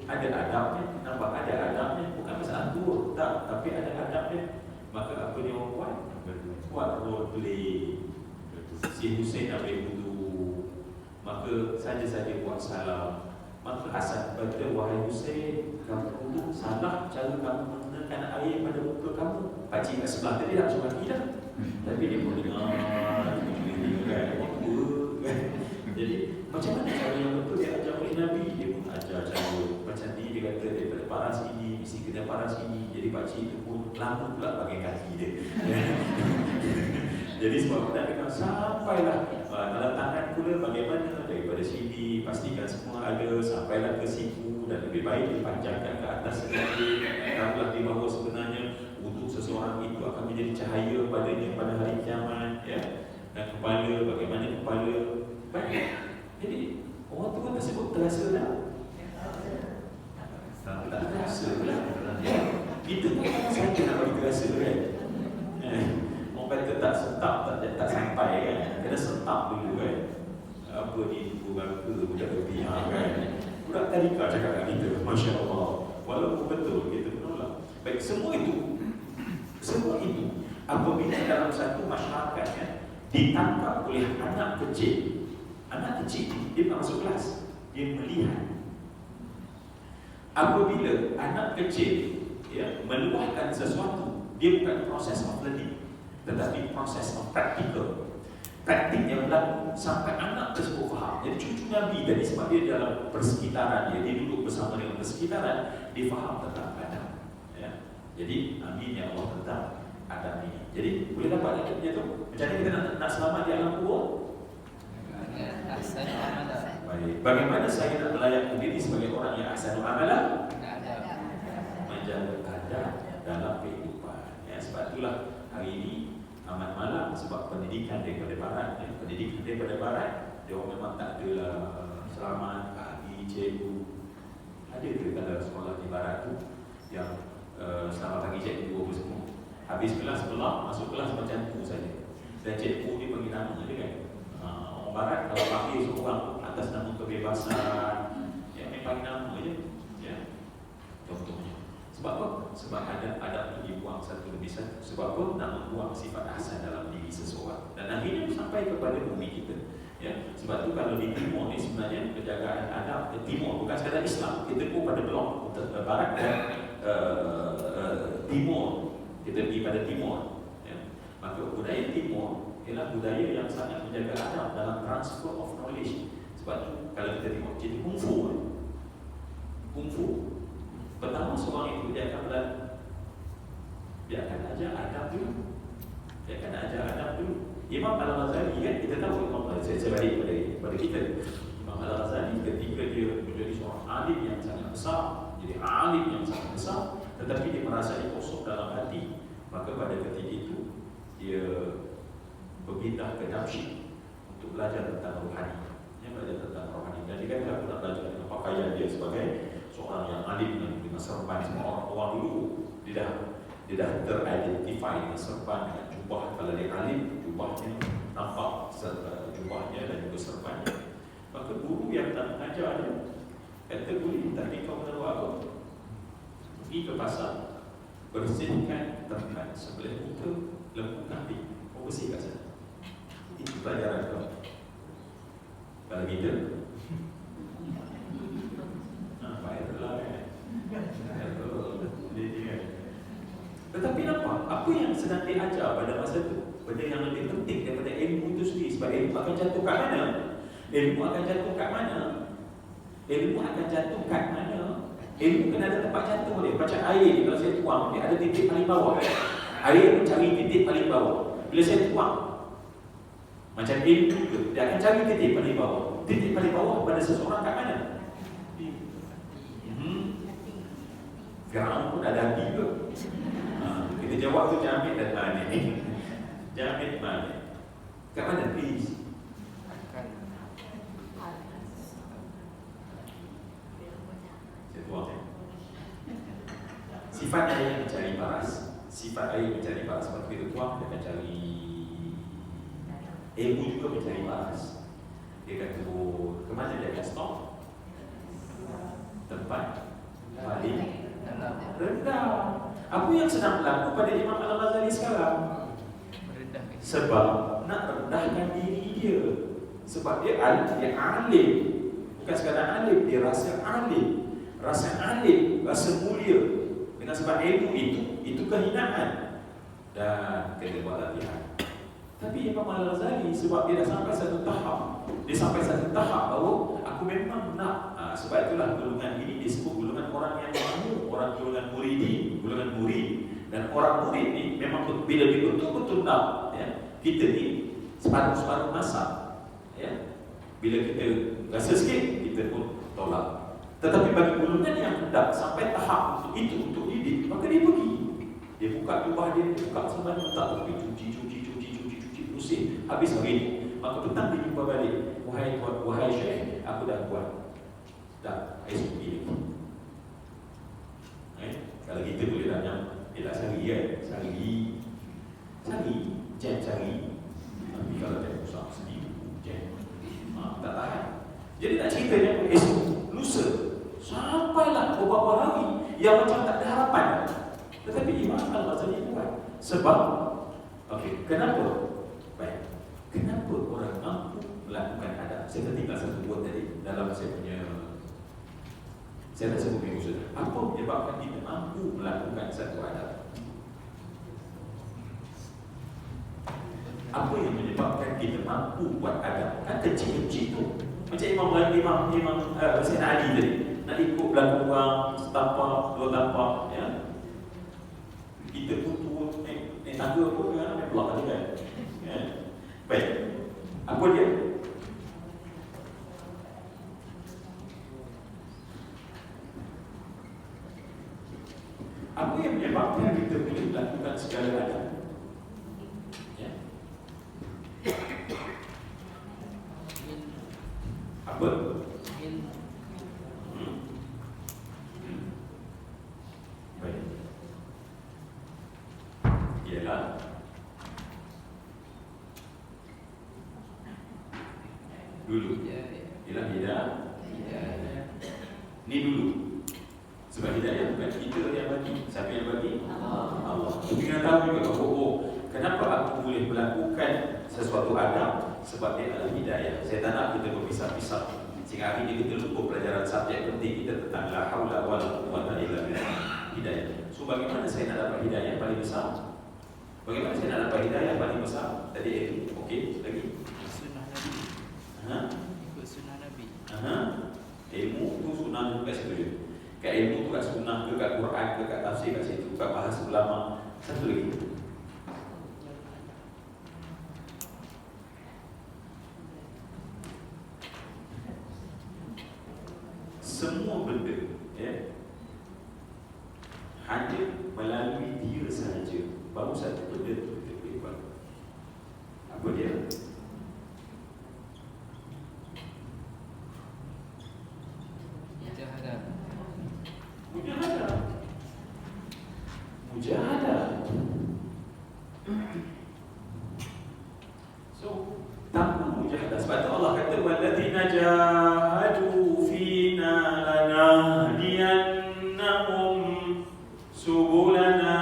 ada adabnya, nampak ada adabnya, bukan masalah tua, tak, tapi ada adabnya. Maka apa dia orang buat? Buat role play. Si Husain ambil wuduk, maka saja-saja buat salah. Maka Hasan berkata, wahai Husain, kamu wuduk salah cara kamu menggunakan air pada muka kamu. Pakcik kat sebelah tadi tak cuma tidak, tapi dia pun dengar, kan, orang tua, kan. Jadi Jadi macam mana cara yang betul dia ajar oleh Nabi? Dia pun ajar cara macam ni, dia kata daripada paras ini mesti kena paras ini. Jadi pakcik itu pun lama pula pakai kaki dia. Jadi sebab nak dengar sampailah dalam tangan pula bagaimana daripada sini pastikan semua ada sampailah ke siku, dan lebih baik dipanjangkan ke atas sedikit. Tahulah di bawah sebenarnya untuk seseorang itu akan menjadi cahaya padanya pada hari kiamat, ya. Dan kepala, bagaimana kepala baik. Jadi orang tua tersebut terasa tak? Tak terasa lah. Kita pun saja nak bagi terasa kan. Orang kata tak sentap, tak sampai kan. Kena sentap dulu kan. Apa ni, budak berpihak kan. Budak tadika cakap kat kita, Masya Allah. Walaupun betul, kita menolak. Baik, semua itu apabila dalam satu masyarakat kan, ditangkap oleh anak kecil dia tak masuk kelas, dia melihat. Apabila anak kecil meluahkan sesuatu, dia bukan proses of learning, tetapi proses of practical. Praktik yang berlaku sampai anak tersebut faham. Jadi cucu Nabi tadi, sebab dia dalam persekitaran dia duduk bersama dengan persekitaran, dia faham tentang adab. Ya. Jadi Nabi ni Allah tentang adab ini. Jadi boleh dapat adabnya tu. Macam mana kita nak selamat di alam kubur? Baik. Bagaimana saya nak melayani diri sebagai orang yang ahsanul amalah? Menjaga adab dalam kehidupan. Ya, sebab itulah hari ini amat malam, sebab pendidikan daripada barat, dia orang memang tak adalah selamat pagi cikgu. Ada ke kalau sekolah di barat tu yang selamat pagi cikgu apa semua? Habis kelas pula masuk kelas macam tu saja. Dan cikgu dia bagi nama dia kan. Orang barat kalau panggil seorang atas nama kebebasan, ya memang nama je. Ya. Contohnya. Sebab apa? Sebab ada untuk dibuang satu demi satu. Sebab apa? Nak membuang sifat hasan dalam diri seseorang. Dan akhirnya sampai kepada bumi kita. Ya, sebab tu kalau di Timur ni sebenarnya penjagaan adab Timur bukan sekadar Islam. Kita pun pada blok barat dan Timur. Kita pergi pada Timur. Ya. Maka budaya Timur ialah budaya yang sangat menjaga adab dalam transfer of knowledge. Sebab tu kalau kita tengok cerita Kung Fu, pertama seorang itu dia akan ajar adab dulu. Imam Al-Ghazali kan, kita tahu saya balik pada kita. Imam Al-Ghazali ketika dia menjadi seorang alim yang sangat besar, tetapi dia merasa kosong dalam hati. Maka pada ketika itu dia berpindah ke Damsyik untuk belajar tentang rohani. Dan dia kata aku nak belajar dengan pakaian dia sebagai seorang yang alim dengan serban. Semua orang dulu dia dah teridentify dengan serban, dengan jubah. Kalau dia alim, jubahnya nampak jubahnya dan juga serbannya. Maka guru yang tak mengajar dia kata, boleh, tapi kau menaruh apa? Pergi ke pasar, bersihkan tempat sebelah muka lembu kambing, kau bersih kat sana. Itu pelajaran kau. Kalau kita viral lah kan. Tetapi nampak apa yang sedang diajar pada masa itu, benda yang lebih penting daripada ilmu itu sendiri. Sebab ilmu akan jatuh kat mana? Ilmu kena ada tempat jatuh dia. Macam air ni, kalau saya tuang, dia ada titik paling bawah. Air mencari titik paling bawah. Bila saya tuang, macam ilmu juga, dia akan cari titik paling bawah. Titik paling bawah pada seseorang kat mana? Firaun pun ada hati ke? Kita jawab tu Jamil dan Malik. Jamil Malik. Kat mana please? Saya tuang ya. Sifat air mencari paras. Sebab kita tuang, dia akan cari ilmu juga mencari paras. Dia kata, ke mana dia akan stop? Tempat paling rendah. Apa yang sedang berlaku pada Imam Al-Ghazali sekarang? Sebab nak rendahkan diri dia. Sebab dia alim. Bukan sekadar alim, dia rasa alim. Rasa mulia. Dengan sebab ilmu itu kehinaan. Dan kena buat latihan. Tapi Imam Al-Ghazali sebab dia dah sampai satu tahap, bahawa aku memang nak. Sebab itulah golongan ini disebut golongan orang yang mahu, orang golongan murid. Dan orang murid ni memang bila dia betul-betul nak, ya, kita ni separuh-separuh masa, ya. Bila kita rasa sikit, kita pun tolak. Tetapi bagi golongan yang hendak sampai tahap untuk itu, untuk didik, maka dia pergi. Dia buka jubah dia, buka sembah, tak pergi cuci, pusing, habis hari ini. Maka petang dia jumpa balik, wahai Syekh, aku dah buat. Dah, esok pergi lagi. Kalau kita boleh tanya, dia tak sehari kan? Sehari, jam sehari. Tapi kalau dia usah sendiri, jam tak tahan. Jadi nak ceritanya esok, lusa, sampailah beberapa hari yang macam tak ada harapan. Tetapi Imam Al-Ghazali buat. Sebab, okey, kenapa? Baik, kenapa orang mampu melakukan adab? Saya tinggal satu buat tadi dalam saya punya, saya dah sebut minggu sudah. Apa menyebabkan kita mampu melakukan satu adab? Apa yang menyebabkan kita mampu buat adab? Kan kecil-kecil tu. Macam Imam Sayyidina Ali tadi, nak ikut belakang orang setapak, dua tapak, ya. Kita pun turun naik tangga pun kan, naik belakang dia kan. Ya. Baik, apa dia? Apa yang menyebabkan kita boleh melakukan segala adab? Ya. Apa? Baik. Ialah dulu. Ialah hidayah. Ni dulu. Sebab hidayah bukan kita yang bagi. Siapa yang bagi? Allah. Kita kena tahu juga bahawa kenapa aku boleh melakukan sesuatu adab, sebab dia adalah hidayah. Saya tak nak kita berpisah-pisah sehingga hari ini kita lupa pelajaran subjek penting kita tentang la haula wala quwwata illa billah, hidayah. So bagaimana saya nak dapat hidayah yang paling besar? Bagaimana saya nak dapat hidayah yang paling besar? Tadi itu, okey, lagi Sunnah Nabi. Ikut sunnah Nabi. Ilmu tu sunnah juga setuju. Kat ilmu tu kat sunnah ke, kat Quran ke, kat tafsir kat situ, kat bahasa ulama. Satu lagi, semua benda, ya, hanya melalui dia sahaja baru satu benda tu kita boleh buat. Apa dia? Mujahadah. So, tanpa mujahadah, sebab tu Allah kata walladzina jahadu fina lanahdiyannahum subulana.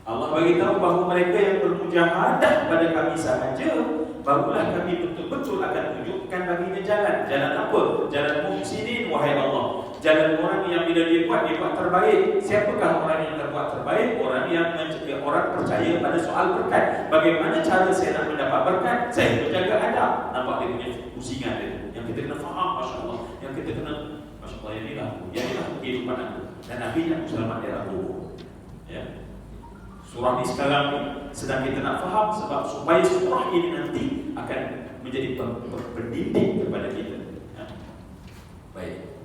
Allah bagi tahu bahawa mereka yang bermujahadah pada kami sahaja, barulah kami betul-betul akan tunjukkan baginya jalan. Jalan apa? Jalan muhsinin, wahai Allah. Jalan orang yang bila dia buat terbaik. Siapakah orang yang terbuat terbaik? Orang yang orang percaya pada soal berkat. Bagaimana cara saya nak mendapat berkat? Saya menjaga adab. Nampak dia punya pusingan dia, yang kita kena faham, Masya Allah. Yang kita kena, Masya Allah, yang inilah kehidupan aku. Dan akhirnya aku selamat dari aku. Ya. Surah ni sekarang ni sedang kita nak faham, sebab supaya surah ini nanti akan menjadi pendidik kepada kita. Ya. Baik.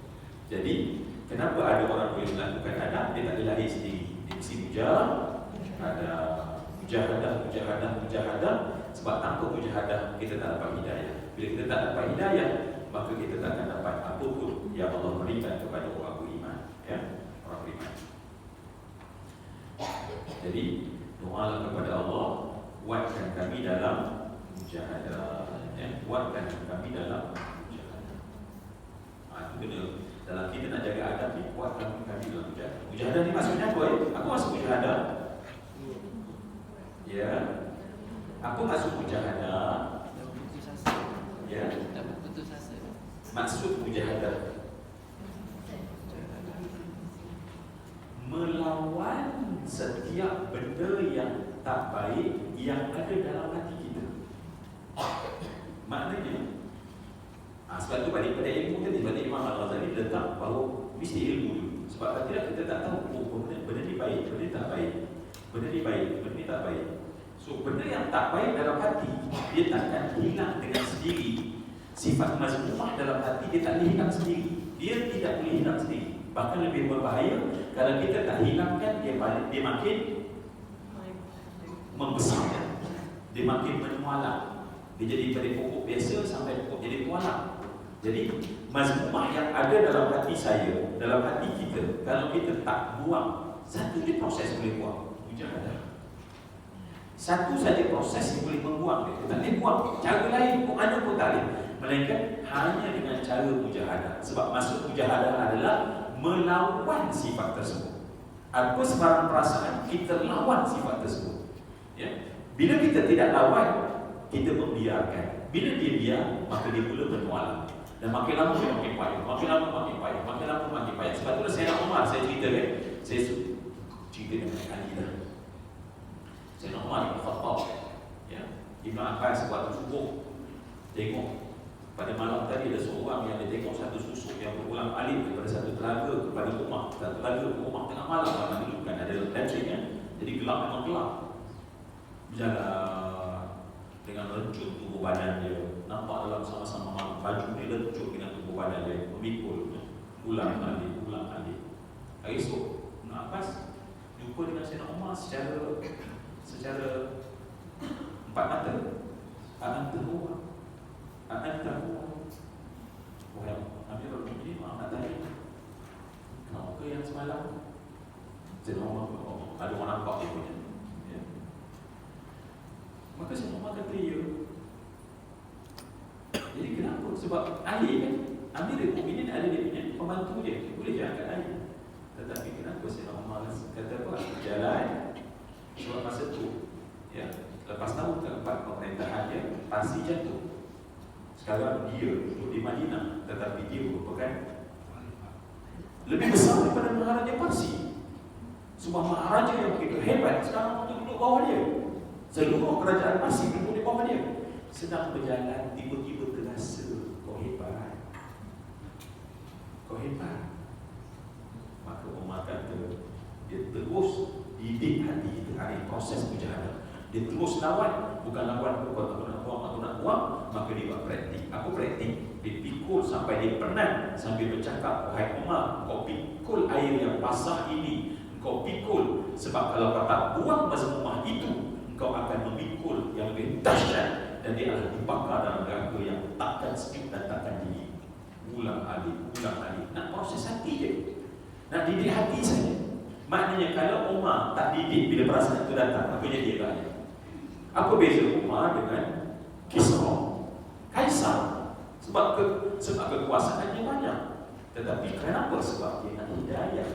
Jadi, kenapa ada orang boleh melakukan adab? Dia tak ada lahir sendiri. Dia mesti ada mujahadah. Sebab tanpa mujahadah kita tak dapat hidayah. Bila kita tak dapat hidayah, maka kita tak akan dapat apa pun yang Allah berikan kepada orang beriman. Ya, orang beriman. Jadi, doalah kepada Allah, kuatkan kami dalam mujahadah. Ya, kuatkan kami dalam mujahadah. Itu kena. Dalam kita nak jaga adab ni, kuatkan kami dalam mujahadah. Mujahadah ni maksudnya apa? Apa maksud mujahadah? Ya. Apa maksud mujahadah? Ya. Maksud mujahadah melawan setiap benda yang tak baik yang ada dalam hati kita. balik pada ilmu tadi, pada Imam Al-Ghazali letak bahawa mesti ilmu dulu. Sebab kalau tidak kita tak tahu benda ni baik, benda ni tak baik, benda ni baik, benda ni tak baik. So benda yang tak baik dalam hati dia takkan hilang dengan sendiri. Sifat mazmumah dalam hati dia tak boleh hilang sendiri. Dia tidak boleh hilang sendiri. Bahkan lebih berbahaya kalau kita tak hilangkan, dia makin membesar, dia makin menualang. Dia jadi dari pokok biasa sampai pokok jadi tualang. Jadi mazmumah yang ada dalam hati saya, dalam hati kita, kalau kita tak buang, satu je proses boleh buang, mujahadah. Satu saja proses yang boleh membuang dia. Tak boleh buang. Cara lain pun ada pun tak boleh. Melainkan hanya dengan cara mujahadah. Sebab maksud mujahadah adalah melawan sifat tersebut. Apa sebarang perasaan, kita lawan sifat tersebut. Ya? Bila kita tidak lawan, kita membiarkan. Bila dia biar, maka dia mula menualang. Dan makin lama dia makin payah, makin lama makin payah, makin lama makin payah. Sebab itulah saya nak Umar, saya cerita kan. Saya cerita dengan Ali dah. Saya nak Umar Ibn Khattab, ya, Ibn Abbas waktu subuh tengok pada malam tadi ada seorang yang dia tengok satu susuk yang berulang alik daripada satu telaga kepada rumah, satu telaga ke rumah tengah malam. Malam dulu kan ada lantern kan, jadi gelap memang gelap. Berjalan dengan lencut tubuh badan dia, nampak dalam sama-sama malam baju dia lencut dengan tubuh badan dia, memikul ulang alik, ulang alik. Hari esok Ibn Abbas jumpa dengan Sayyidina Umar secara empat mata. Wahai Amirul Mukminin, maaf nak tanya, kenapa ke yang semalam Sayyidina Umar ada orang nampak dia punya, ya. Maka Sayyidina Umar kata ya. Jadi kenapa? Sebab Ali kan, Amirul Mukminin ada dia punya pembantu dia boleh je angkat Ali. Tetapi kenapa Sayyidina Umar kata apa? Jalan. Sebab masa tu, ya, lepas tahun keempat pemerintahan dia, Parsi jatuh. Sekarang dia duduk di Madinah, tetapi dia merupakan lebih besar daripada Maharaja Parsi. Semua Maharaja yang begitu hebat sekarang untuk duduk bawah dia. Seluruh kerajaan Parsi duduk di bawah dia. Sedang berjalan, tiba-tiba terasa kau hebat, kau hebat. Maka Umar kata dia terus didik hati kita. Ada proses mujahadah. Dia terus lawan, bukan lawan aku nak buang, maka dia buat praktik. Aku praktik, dia pikul sampai dia penat sambil bercakap, wahai Umar, kau pikul air yang basah ini, kau pikul, sebab kalau kau tak buang mazmumah itu, kau akan memikul yang lebih dahsyat, dan dia akan dibakar dalam neraka yang takkan sejuk dan takkan dingin. Ulang alik. Nak proses hati je, nak didik hati saja. Maknanya kalau Umar tak didik, bila perasaan itu datang, apa jadi dia tanya? Apa beza Umar dengan Kisra, Kaisar? Sebab kekuasaannya banyak. Tetapi kenapa? Sebab dia nak hidayah.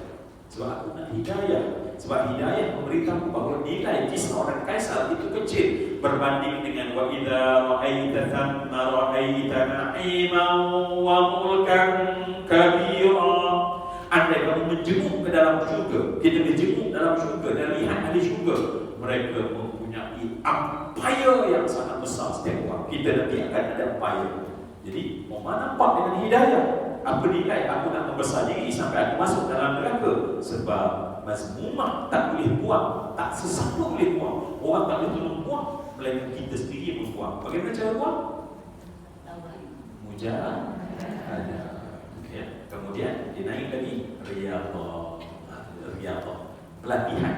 Sebab aku nak hidayah. Sebab hidayah memberitahu bahawa nilai Kisra dan Kaisar itu kecil berbanding dengan wa idza ra'aita thamma ra'aita na'iman wa mulkan kabira. Andai kamu menjenguk ke dalam syurga, kita menjenguk dalam syurga dan lihat ahli syurga, mereka mempunyai empire yang sangat besar setiap orang. Kita nanti akan ada empire. Jadi Umar nampak dengan hidayah. Apa nilai aku nak membesar diri sampai aku masuk dalam neraka? Sebab mazmumah tak boleh buang, tak sesiapa boleh buang. Orang tak boleh tolong buang, melainkan kita sendiri yang membuang. Bagaimana cara buang? Mujahadah. Ya. Kemudian dia naik lagi riyadhah. Pelatihan.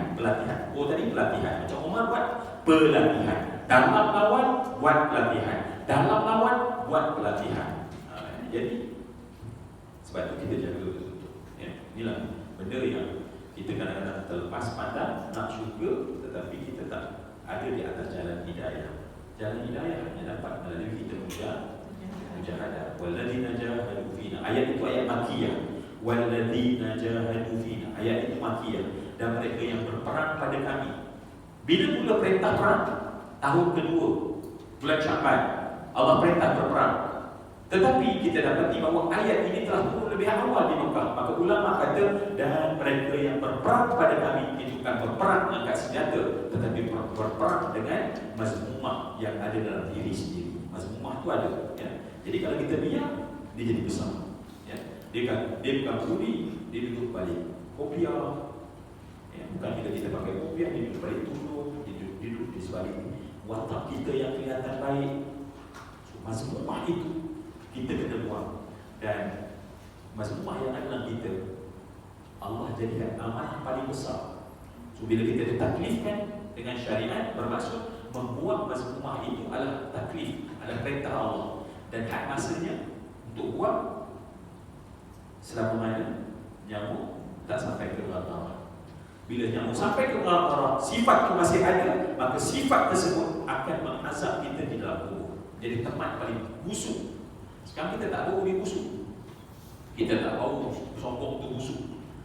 Oh tadi pelatihan. Macam Umar buat pelatihan. Dalam lawan buat pelatihan. Dalam lawan buat pelatihan. Jadi sebab itu kita jaga betul-betul. Ya. Inilah benda yang kita kadang-kadang terlepas pandang nak syurga, tetapi kita tak ada di atas jalan hidayah. Jalan hidayah hanya dapat melalui kita mujahadah. Walladzina jahadu fina. Ayat itu ayat makiyah. Walladzina jahadu fina. Ayat itu makiyah. Dan mereka yang berperang pada kami. Bila mula perintah perang? Tahun kedua, bulan Sya'ban, Allah perintah berperang. Tetapi kita dapati bahawa ayat ini telah turun lebih awal di Mekah. Maka ulama kata, dan mereka yang berperang pada kami itu bukan berperang angkat senjata, tetapi berperang dengan mazmumah yang ada dalam diri sendiri. Mazmumah itu ada, ya. Jadi kalau kita biar, dia jadi besar. Ya. Dia bukan buri, dia duduk balik kopiah. Ya. Bukan bila kita pakai kopiah, dia duduk balik tunduk, dia duduk di sebalik watak kita yang kelihatan baik. Mazmumah itu kita kena buang. Dan mazmumah yang ada dalam kita, Allah jadikan amanah paling besar. So bila kita ditaklifkan dengan syariat, bermaksud membuang mazmumah itu adalah taklif, adalah perintah Allah. Dan hak masanya untuk buang selama mana nyamuk tak sampai ke ghatarah. Bila nyamuk sampai ke ghatarah, sifat itu masih ada, maka sifat tersebut akan mengazab kita di dalam kubur. Jadi teman paling busuk. Sekarang kita tak tahu dia busuk. Kita tak tahu sombong itu busuk.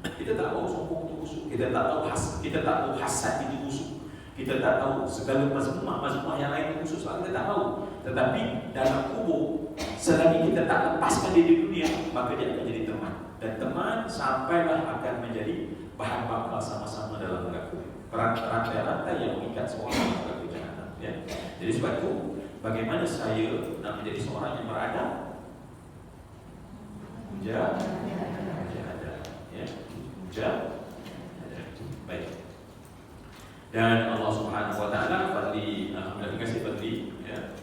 Kita tak tahu sombong itu busuk. Kita tak tahu hasad itu busuk. Kita tak tahu segala mazmumah yang lain itu busuk. Sebab kita tak tahu. Tetapi dalam kubur, selagi kita tak lepaskan dia di dunia, maka dia akan jadi teman. Dan teman sampailah akan menjadi bahan bakar sama-sama dalam neraka. Rantai-rantai yang mengikat seorang neraka jahanam. Ya. Jadi sebab itu, bagaimana saya nak menjadi seorang yang beradab? Mujahadah. Ya. Mujahadah. Baik. Dan Allah Subhanahu Wa Taala, Fadli, alhamdulillah, terima kasih Fadli. Ya.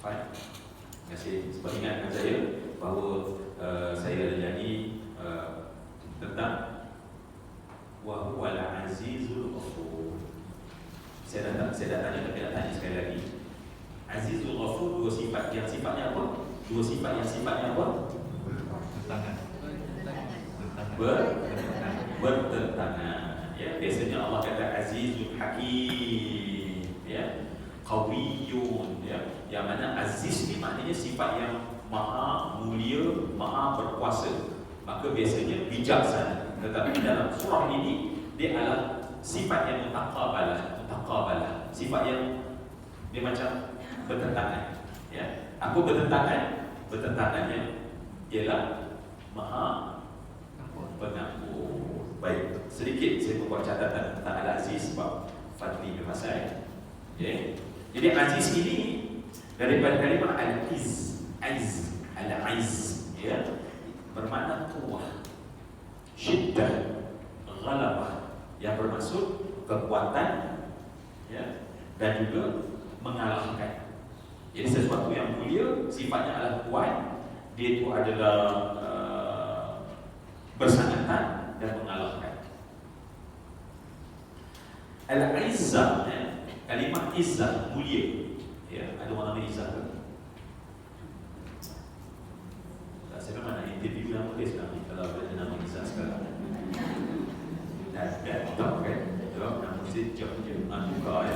Baik. Terima kasih sebab ingatkan saya bahawa saya ada janji tentang wa huwal azizul ghafur. Saya dah tanya, tapi nak tanya sekali lagi. Azizul Ghafur, dua sifat yang sifatnya apa? Dua sifat yang sifatnya apa? Bertentangan. Ya, biasanya Allah kata Azizul Hakim, ya, Qawiyun, ya. Yang mana aziz ni maknanya sifat yang maha mulia, maha berkuasa. Maka biasanya bijaksana. Tetapi dalam surah ini dia adalah sifat yang mutaqabalah. Sifat yang dia macam bertentangan. Ya. Apa bertentangan? Bertentangannya ialah maha pengampun. Baik, sedikit saya membuat catatan tentang Al-Aziz sebab Fadli bermasai. Okay. Jadi Aziz ini daripada kalimah Al-Iz, Al-Aiz, ya, bermakna kuat, syiddah, ghalabah, yang bermaksud kekuatan, ya, dan juga mengalahkan. Jadi sesuatu yang mulia sifatnya adalah kuat, dia itu adalah bersangatan dan mengalahkan. Al-Izzah, ya, kalimah Izzah, mulia. Ya, ada orang nama Izzah ke? Saya memang nak interview yang boleh sekarang ni kalau ada nama Izzah sekarang. Dan tahu kan? Jawab nama mesti jawab je. Buka ya.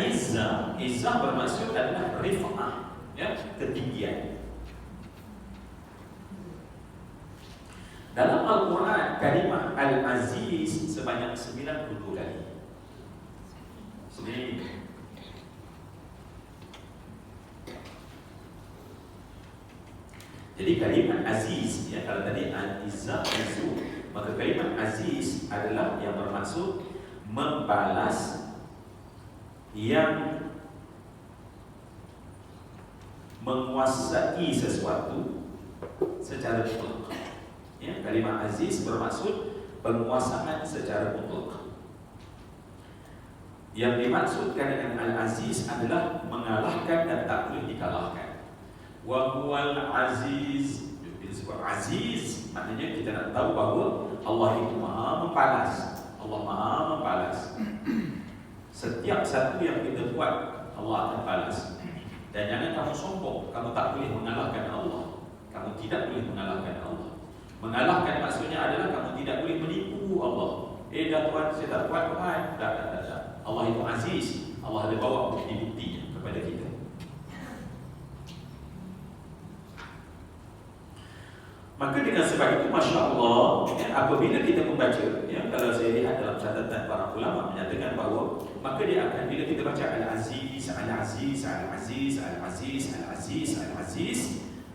Izzah, Izzah bermaksud adalah rifa'ah, ya, ketinggian. Dalam Al-Quran, kalimah Al-Aziz sebanyak 92 kali. Sini. Jadi kalimah Aziz, ya, kalau tadi Al-Izzah, maka kalimah Aziz adalah yang bermaksud membalas yang menguasai sesuatu secara mutlak. Ya, kalimah Aziz bermaksud penguasaan secara mutlak. Yang dimaksudkan dengan Al-Aziz adalah mengalahkan dan tak boleh dikalahkan. Wa huwal aziz. Bila sebut aziz, maknanya kita nak tahu bahawa Allah itu maha membalas. Allah maha membalas. Setiap satu yang kita buat, Allah akan balas. Dan jangan kamu sombong, kamu tak boleh mengalahkan Allah. Kamu tidak boleh mengalahkan Allah. Mengalahkan maksudnya adalah kamu tidak boleh menipu Allah. Dah Tuhan, saya tak buat Tuhan. Tak. Allah itu aziz. Allah ada bawa bukti-buktinya kepada kita. Maka dengan sebab itu, Masya Allah, ya, apabila kita membaca, ya, kalau saya lihat dalam catatan para ulama menyatakan bahawa maka dia akan, bila kita baca Al-Aziz, Al-Aziz, Al-Aziz, Al-Aziz, Al-Aziz, Al-Aziz,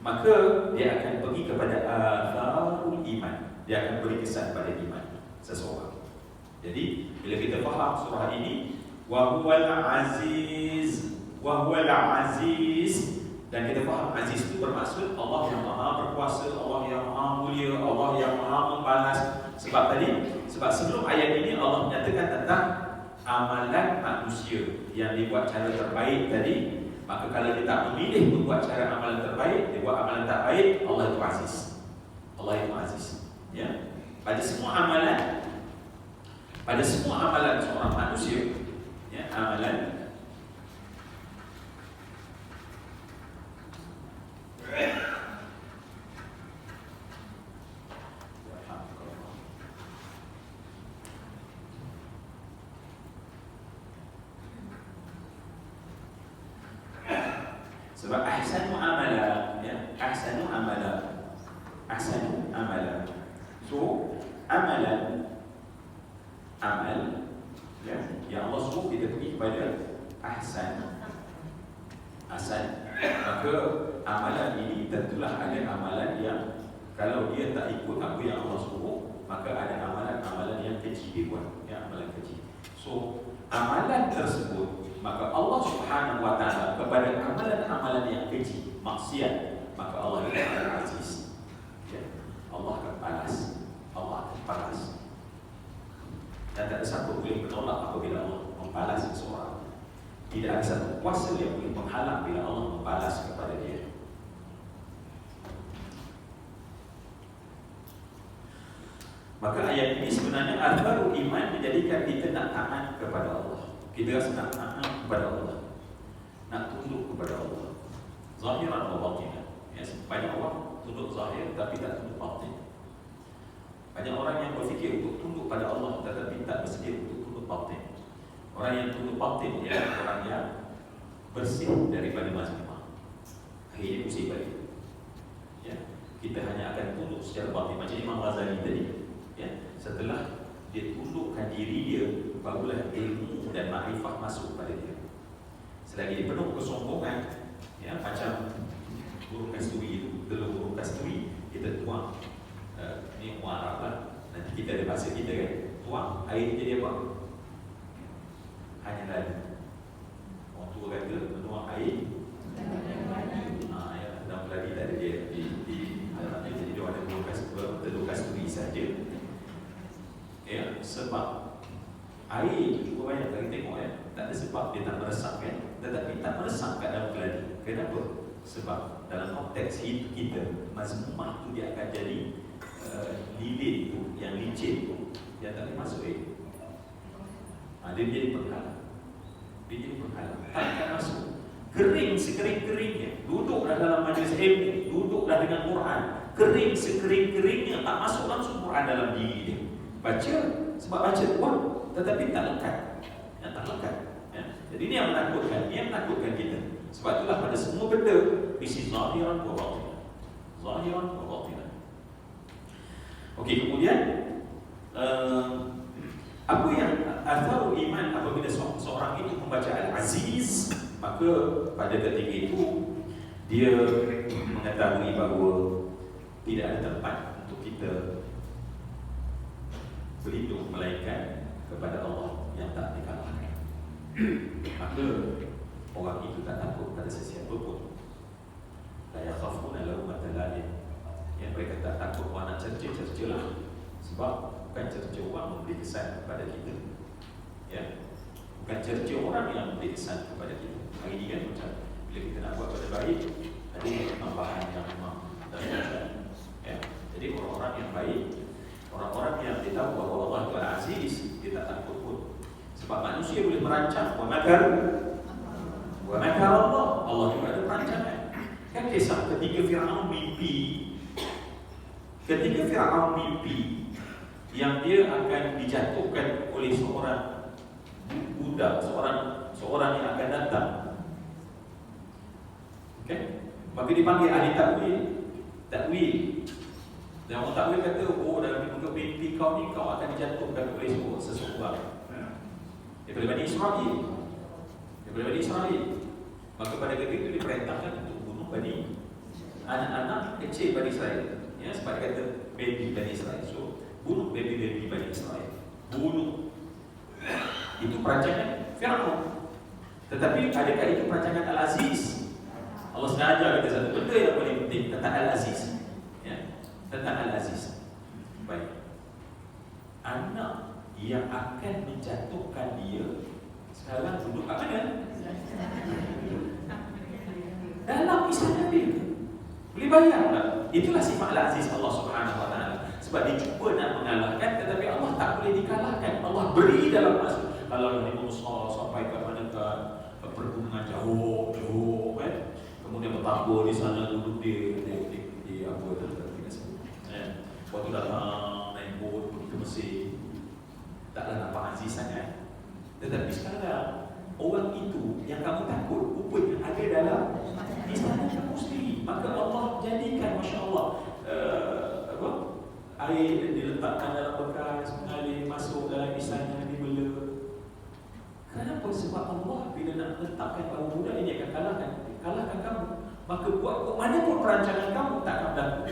maka dia akan pergi kepada atharul iman. Dia akan beri kesan pada iman seseorang. Jadi bila kita faham surah ini, wa huwal aziz, wa huwal aziz, Dan kita faham aziz itu bermaksud Allah yang maha berkuasa, Allah yang maha mulia, Allah yang maha membalas. Sebab sebelum ayat ini Allah menyatakan tentang amalan manusia yang dibuat cara terbaik tadi. Maka kalau dia tak memilih membuat cara amalan terbaik, dia buat amalan tak baik, Allah itu aziz. Allah itu aziz. Ya. Pada semua amalan seorang manusia, ya, amalan sebab ahsanu amala, ya, ahsanu amala. So amalan, amal, ya, yang Allah suruh kita pergi kepada ahsan. Maka amalan ini tentulah ada amalan yang kalau dia tak ikut apa yang Allah suruh, maka ada amalan-amalan yang kecil dia buat, ya, amalan kecil. So amalan tersebut, maka Allah Subhanahu wa taala kepada amalan-amalan yang kecil, maksiat, maka Allah itu aziz. Ya, Allah akan balas. Dan tak ada satu boleh menolak apabila Allah membalas seseorang. Tidak ada satu kuasa yang boleh menghalang bila Allah membalas kepada dia. Maka ayat ini sebenarnya al-baru iman menjadikan kita nak taat kepada Allah. Kita rasa nak taat kepada Allah, nak tunduk kepada Allah, zahiran wa batinan. Ya, banyak orang tunduk zahir tapi tak tunduk batin. Banyak orang yang berfikir untuk tunduk pada Allah tetapi tak bersedia untuk tunduk batin. Orang yang tunduk batin ialah orang yang bersih daripada mazmumah. Akhirnya pusing balik. Ya, kita hanya akan tunduk secara batin macam Imam Ghazali tadi. Ya, setelah dia tundukkan diri dia, barulah ilmu dan makrifah masuk pada dia. Selagi dia penuh kesombongan, ya, macam burung kasturi itu, telur burung kasturi kita tuang, ni orang Arab lah, nanti kita ada bahasa kita kan, tuang, air jadi apa? Hanya lalu. Orang tua kata menuang air, ya, dalam peladi tak ada dia jadi dia ada telur kasturi saja. Ya, sebab air cukup banyak kita tengok, ya, tak ada sebab dia tak meresap kan, tetapi tak meresap kat dalam keladi. Kenapa? Sebab dalam konteks hidup kita, mazmumah tu dia akan jadi lilit tu, yang licin tu, yang tak boleh masuk air. Dia jadi penghalang. Tak akan masuk. Kering sekering-keringnya, duduklah dalam majlis ilmu, duduklah dengan Quran, kering sekering-keringnya, tak masuk langsung Quran dalam diri dia. Baca, sebab baca kuat, tetapi tak lekat. Ya, tak lekat. Ya. Jadi ini yang menakutkan kita. Sebab itulah pada semua benda, isi zahiran wa batinan. Zahiran wa batinan. Okey, kemudian apa yang atharu iman apabila seorang itu membaca Al-Aziz, maka pada ketika itu dia mengetahui bahawa tidak ada tempat untuk kita berlindung melainkan kepada Allah yang tak dikalahkan. Maka orang itu tak takut pada sesiapa pun. La yakhafuna lawmata laim. Yang mereka tak takut orang nak cerca-cercalah. Sebab bukan cerca orang memberi kesan kepada kita. Ya. Bukan cerca orang yang memberi kesan kepada kita. Hari ini kan macam bila kita nak buat benda baik, ada tambahan yang memang dan ya. Jadi orang-orang yang baik, orang-orang yang dia tahu bahawa Allah itu Al-Aziz, dia tak takut pun. Sebab manusia boleh merancang, wa makar Allah, Allah juga ada perancangan. Kan kisah ketika Fir'aun mimpi yang dia akan dijatuhkan oleh seorang budak, seorang yang akan datang. Okay? Maka dipanggil ahli takwil. Dan orang takwil kata, oh dalam mimpi kau ni kau akan dijatuhkan oleh seseorang daripada Bani Israel. Maka pada ketika itu diperintahkan untuk bunuh anak-anak kecil Bani Israel. Ya, sebab dia kata baby Bani Israel. So bunuh baby Bani Israel. Bunuh. Itu perancangan Fir'aun. Tetapi adakah itu perancangan Al-Aziz? Allah sudah ajar kita satu benda yang paling penting tentang Al-Aziz. Ya, tentang Al-Aziz. Baik. Anak yang akan menjatuhkan dia sekarang duduk kat mana? Dalam istana dia. Boleh bayang tak? Itulah sifat Al-Aziz Allah Subhanahu Wa Taala. Sebab dia cuba nak mengalahkan, tetapi Allah tak boleh dikalahkan. Allah beri dalam masa. Kalau Nabi Musa sampai ke mana ke pergunungan jauh kan? Kemudian bertabur di sana duduk di apa tu kita sebut. Waktu datang naik bot pergi ke Mesir, taklah nampak aziz sangat. Tetapi sekarang orang itu yang kamu takut rupanya ada dalam istana kamu sendiri. Maka Allah jadikan, Masya Allah, air diletakkan dalam bekas, mengalir masuk dalam istana, dibela. Kenapa? Sebab Allah bila nak letakkan kamu muda ini akan kalahkan kamu. Maka buat mana pun perancangan kamu tak akan berlaku.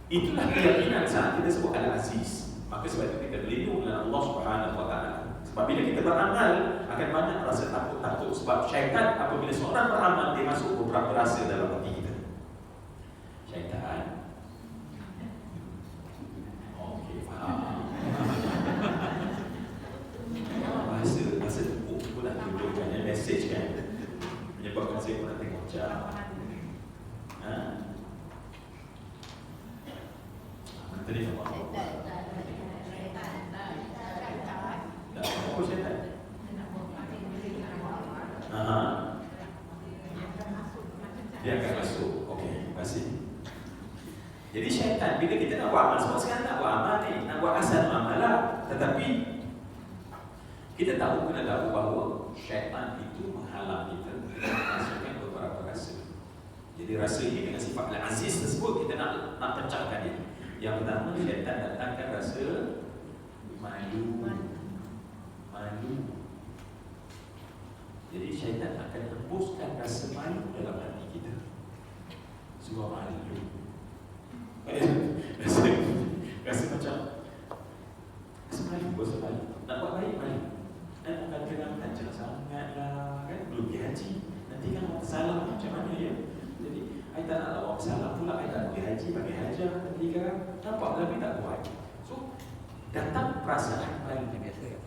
Itulah keyakinan saat kita sebut Al-Aziz. Maka sebab itu kita berlindung dengan Allah Subhanahu Wa Taala. Sebab bila kita beramal akan banyak rasa takut-takut. Sebab syaitan apabila seorang beramal, dia masuk beberapa rasa dalam hati kita. Syaitan. Okey, faham. Bahasa tepuk pun dah tunjukkan message kan. Menyebabkan saya pun nak tengok jam. Tadi apa? Apa syaitan? Dia akan masuk. Okey, terima kasih. Jadi syaitan, bila kita nak buat amal, sebab sekarang nak buat amal ni, nak buat asal amal lah. Tetapi kita kena tahu bahawa syaitan itu menghalang kita masukkan beberapa rasa. Jadi rasa ini dengan sifat Al-Aziz tersebut kita nak pecahkan dia. Yang pertama, syaitan datangkan rasa malu. Jadi syaitan akan hembuskan rasa malu dalam hati kita. Sebuah malu. Rasa macam rasa malu. Nak buat baik malu. Dan akan kenangkan jangan sangatlah kan, belum pergi haji. Nanti kan orang salah macam mana ya. Jadi saya tak nak orang salah pula, saya tak pergi haji, bagi hajah nanti kan. Nampak tapi tak buat. So datang perasaan malu biasa.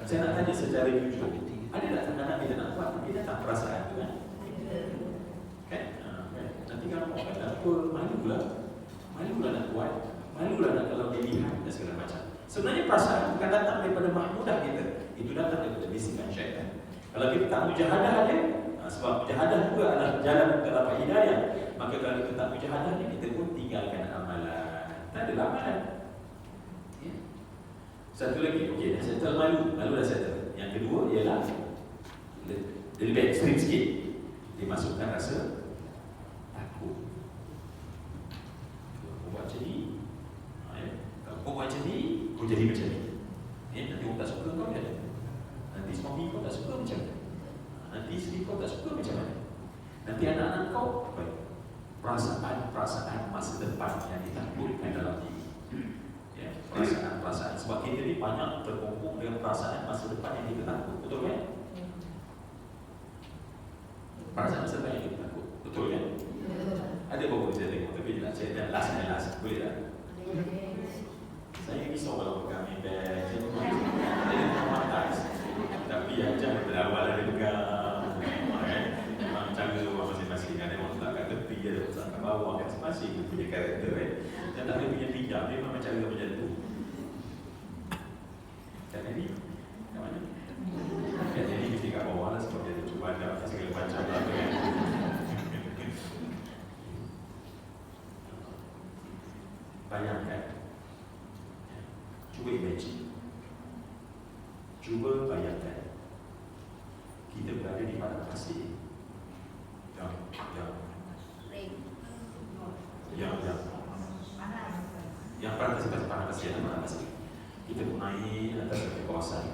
Saya nak tanya secara jujur, ada tak tanda-tanda kita nak buat tapi datang perasaan tu kan? Kan? Nanti kan orang kata apa, malulah nak buat, malulah nak kalau dilihat dan segala macam. Sebenarnya perasaan bukan datang daripada mahmudah kita, itu datang daripada bisikan syaitan. Kalau kita tak mujahadah dia, sebab mujahadah juga adalah jalan untuk dapat hidayah, maka kalau kita tak mujahadah ni, kita pun tinggalkan amalan. Tak ada amalan. Ya. Satu lagi, okey, dah settle malu dah settle. Yang kedua ialah dia lebih ekstrim sikit, dia masukkan rasa takut. Kau buat macam ni, kalau kau buat macam ni, kau jadi macam ni. Nanti orang tak suka kau kan? Nanti suami kau tak suka macam mana? Nanti isteri kau tak suka macam mana? Nanti anak-anak kau baik. Perasaan masa depan yang ditakutkan dalam diri. Ya, perasaan. Sebab kita ni banyak terkumpul dengan perasaan masa depan yang kita takut. Betul kan? Perasaan masa depan yang kita takut. Betul kan? Ada beberapa saya tengok, tapi nak cerita last. Boleh tak? Saya risau kalau pegang iPad. Saya traumatized. Tapi yang jangan berawal ada pegang. Memang cara orang masing-masing. Ada orang letak kat tepi, ada orang letak kat bawah. Masing-masing punya karakter kan. Dan tak ada punya pinjam. Dia memang cara macam tu. Dan ini kat mana? Kat ini mesti kat bawah lah. Sebab dia ada cuba ada segala macam lah kan. Bayangkan. Cuba imagine. Cuba bayangkan. Kita berada di padang pasir. Yang padang pasir. Kita pun naik atas satu kawasan.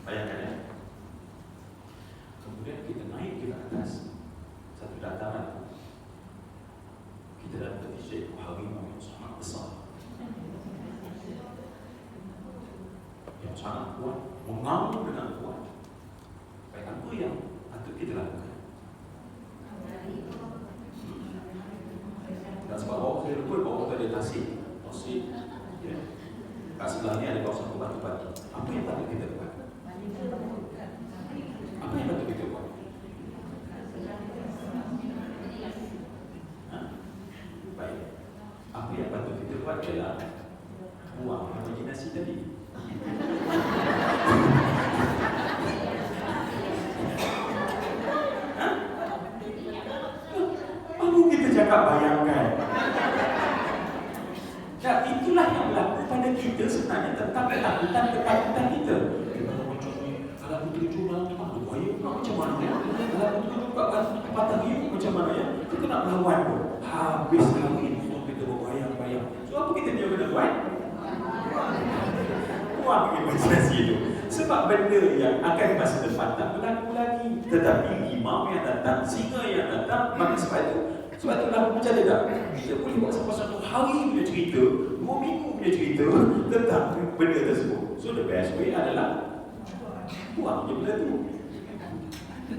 Bayangkan ya. Kemudian kita naik ke atas satu dataran. Kita dapat seekor harimau yang sangat besar, yang sangat kuat, mengamuk dengan kuat. Baik, apa yang patut kita lakukan? tasik. Ya. Kat sebelah ni ada kawasan batu-batu. Apa yang patut kita buat? Apa yang patut kita buat? Baik. Apa yang patut kita buat adalah buang imajinasi tadi. Baru kita cakap bayangkan. Dan itulah yang berlaku pada kita sebenarnya tentang ketakutan kita. Kalau begitu dalam tempat buaya macam mana ya? Kalau begitu kat patah hiu macam mana ya? Kita nak melawan tu. Habis hari ini kita berbayang-bayang. So apa kita dia kena buat? Buang imajinasi itu. Sebab benda yang akan masa depan tak berlaku lagi. Tetapi rimau yang datang, singa yang datang, maka sebab itulah macam dia tak? Kita boleh buat sampai satu hari punya cerita, 2 minggu punya cerita tentang benda tersebut. So the best way adalah buang je benda tu.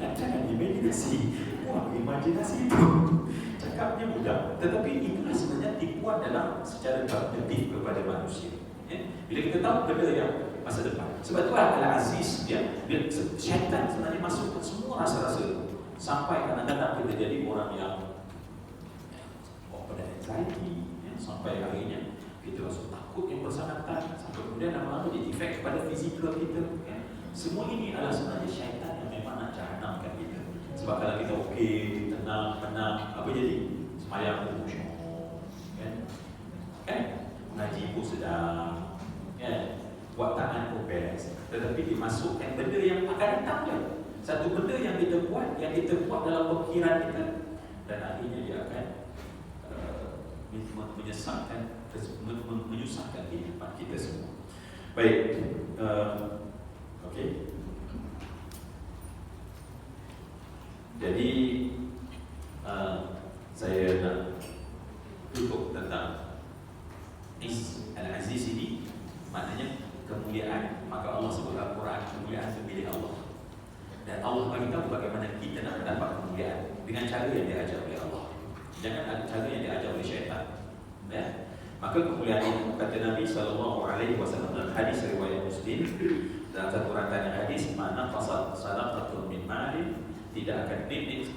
Jangan imajinasi. Buang imajinasi itu. Cakapnya mudah, tetapi itulah sebenarnya tipuan dalam secara kognitif kepada manusia. Bila kita tahu benda yang masa depan. Sebab itulah Al-Aziz, syaitan sebenarnya masuk ke semua rasa-rasa. Sampai kadang-kadang kita jadi orang yang pada anxiety, sampai akhirnya kita rasa takut yang bersangkutan, sampai kemudian lama-lama dia efek kepada fizikal kita. Semua ini adalah sebenarnya syaitan yang memang nak jahanamkan kita. Sebab kalau kita okey, tenang, apa jadi? Semayang pun khusyuk, kan? Mengaji pun sedang, kan? Buat tangan pun best. Tetapi dimasukkan benda yang akan datang je. Satu benda yang kita buat dalam pemikiran kita, dan akhirnya dia akan menyusahkan kehidupan kita semua. Baik, okey. Jadi saya nak tutup tentang Al-Aziz ini, maknanya kemuliaan. Maka Allah sebut dalam Quran, kemuliaan itu milik Allah. Dan Allah beritahu bagaimana kita nak mendapat kemuliaan dengan cara yang diajar oleh Allah. Jangan ada cara yang diajar oleh syaitan. Ya? Maka kemuliaan itu kata Nabi SAW dalam hadis riwayat Muslim, dalam satu rancangan hadis, mana fasad sadaqatun min mali, tidak akan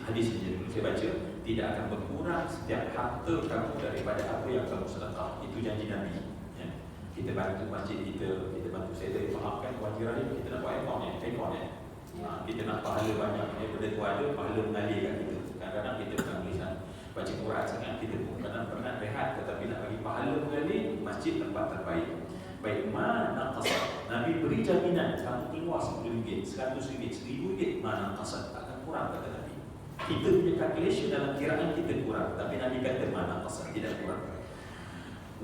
hadis ini dulu saya baca, tidak akan berkurang setiap harta kamu daripada apa yang kamu sedekah. Itu janji Nabi. Ya? Kita bantu masjid kita bantu saya fahamkan wajib raya, kita nak buat account ya. Kita nak pahala banyak, benda tu ada, pahala mengalir kat kita. Kadang-kadang kita bukan tulisan baca Quran sangat, kita pun kadang-kadang rehat, tetapi nak bagi pahala mengalir, masjid tempat terbaik. Baik, mana qasad, Nabi beri jaminan kamu keluar RM10, RM100, RM1000, mana qasad, takkan kurang kata Nabi. Kita punya calculation dalam kiraan kita kurang, tapi Nabi kata mana qasad, tidak kurang.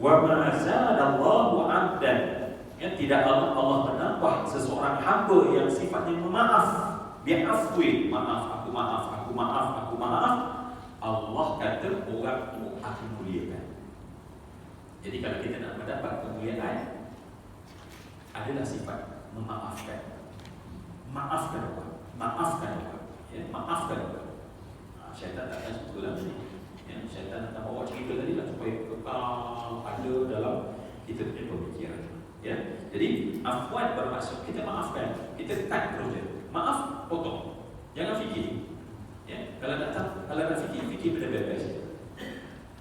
Wa ma zadallahu 'abdan, tidak Allah menambah seseorang hamba yang sifatnya memaaf, bi'afwi, maaf. Allah kata orang itu aku muliakan. Jadi kalau kita nak mendapat kemuliaan, adalah sifat memaafkan. Maafkan orang. Ya, maafkan orang. Syaitan takkan suka dalam ini. Ya, syaitan nak bawa cerita tadi lah supaya kekal ada dalam kita punya pemikiran. Ya, jadi afwan bermaksud kita maafkan, kita cut terus je. Maaf, potong. Jangan fikir. Ya, kalau nak fikir benda bebas.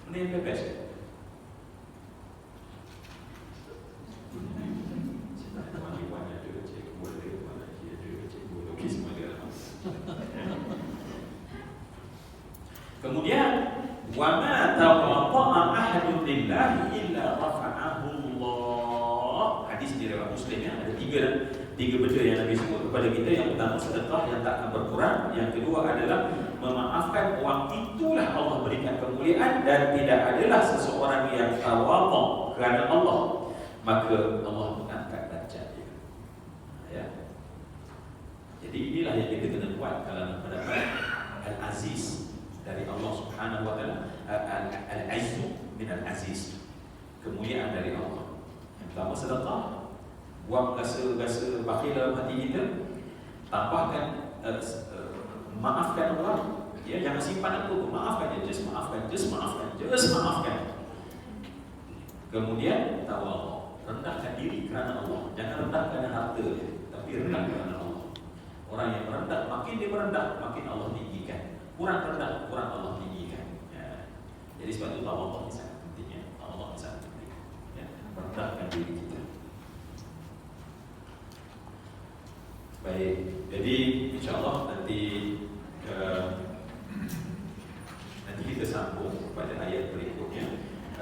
Benda yang bebas. Kemudian wa ma tawaqa'a ahadun lillahi illa rafa'ahu Allah. Hadis diriwayat Muslim ya, ada tiga benda yang Nabi sebut kepada kita. Yang pertama sedekah yang tak akan berkurang, yang kedua adalah memaafkan orang, itulah Allah berikan kemuliaan, dan tidak adalah seseorang yang tawadhu kerana Allah, maka Allah mengangkat darjat dia. Ya. Jadi inilah yang kita kena buat kalau nak mendapat Al-Aziz dari Allah Subhanahu wa taala. Al-Azzu min Al-Aziz, kemuliaan dari Allah. Yang pertama sedekah, buang rasa bakhil dalam hati kita, tambahkan maafkan orang. Ya, jangan simpan apa, maafkan je, just maafkan. Kemudian tahu Allah, rendahkan diri kerana Allah. Jangan rendah kerana harta je, tapi rendah kerana Allah. Orang yang merendah, makin dia merendah, makin Allah tinggikan. Kurang rendah, kurang Allah tinggikan. Ya. Jadi sebab itu Allah ni sangat penting. Ya. Allah ni sangat penting. Ya. Rendahkan diri kita. Baik, jadi insyaAllah nanti kita sambung pada ayat berikutnya.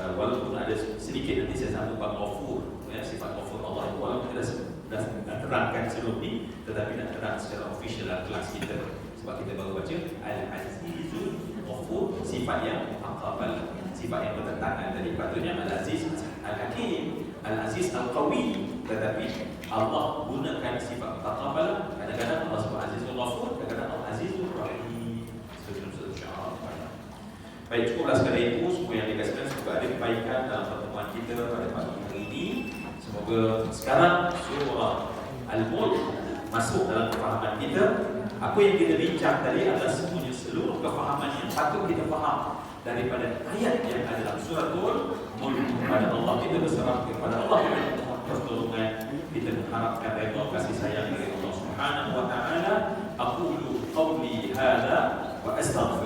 Walaupun ada sedikit nanti saya sambung bab ghafur, ya, sifat ghafur Allah. Walaupun kita dah terangkan sebelum ni, tetapi nak terang secara official dalam kelas kita. Sebab kita baru baca Al-Azizul Ghafur, sifat yang aqabal, sifat yang bertentangan tadi. Patutnya Al-Aziz Al-Hakim, Al-Aziz Al-Qawi, tetapi Allah gunakan sifat aqabal. Kadang-kadang Allah sebut Azizul Ghafur, kadang-kadang Allah Azizul Rahim. Baik, cukuplah sekadar itu. Semua yang dikasihkan semoga ada kebaikan dalam pertemuan kita pada pagi hari ini. Semoga sekarang surah Al-Mulk masuk dalam kefahaman kita. Apa yang kita bincang tadi adalah semuanya seluruh kefahaman yang patut kita faham daripada ayat yang ada dalam surah Al-Mulk. Kepada Allah kita berserah, kepada Allah kita mohon pertolongan, kita mengharapkan redha kasih sayang dari Allah Subhanahu wa taala. Aqulu qawli hadza wa astaghfir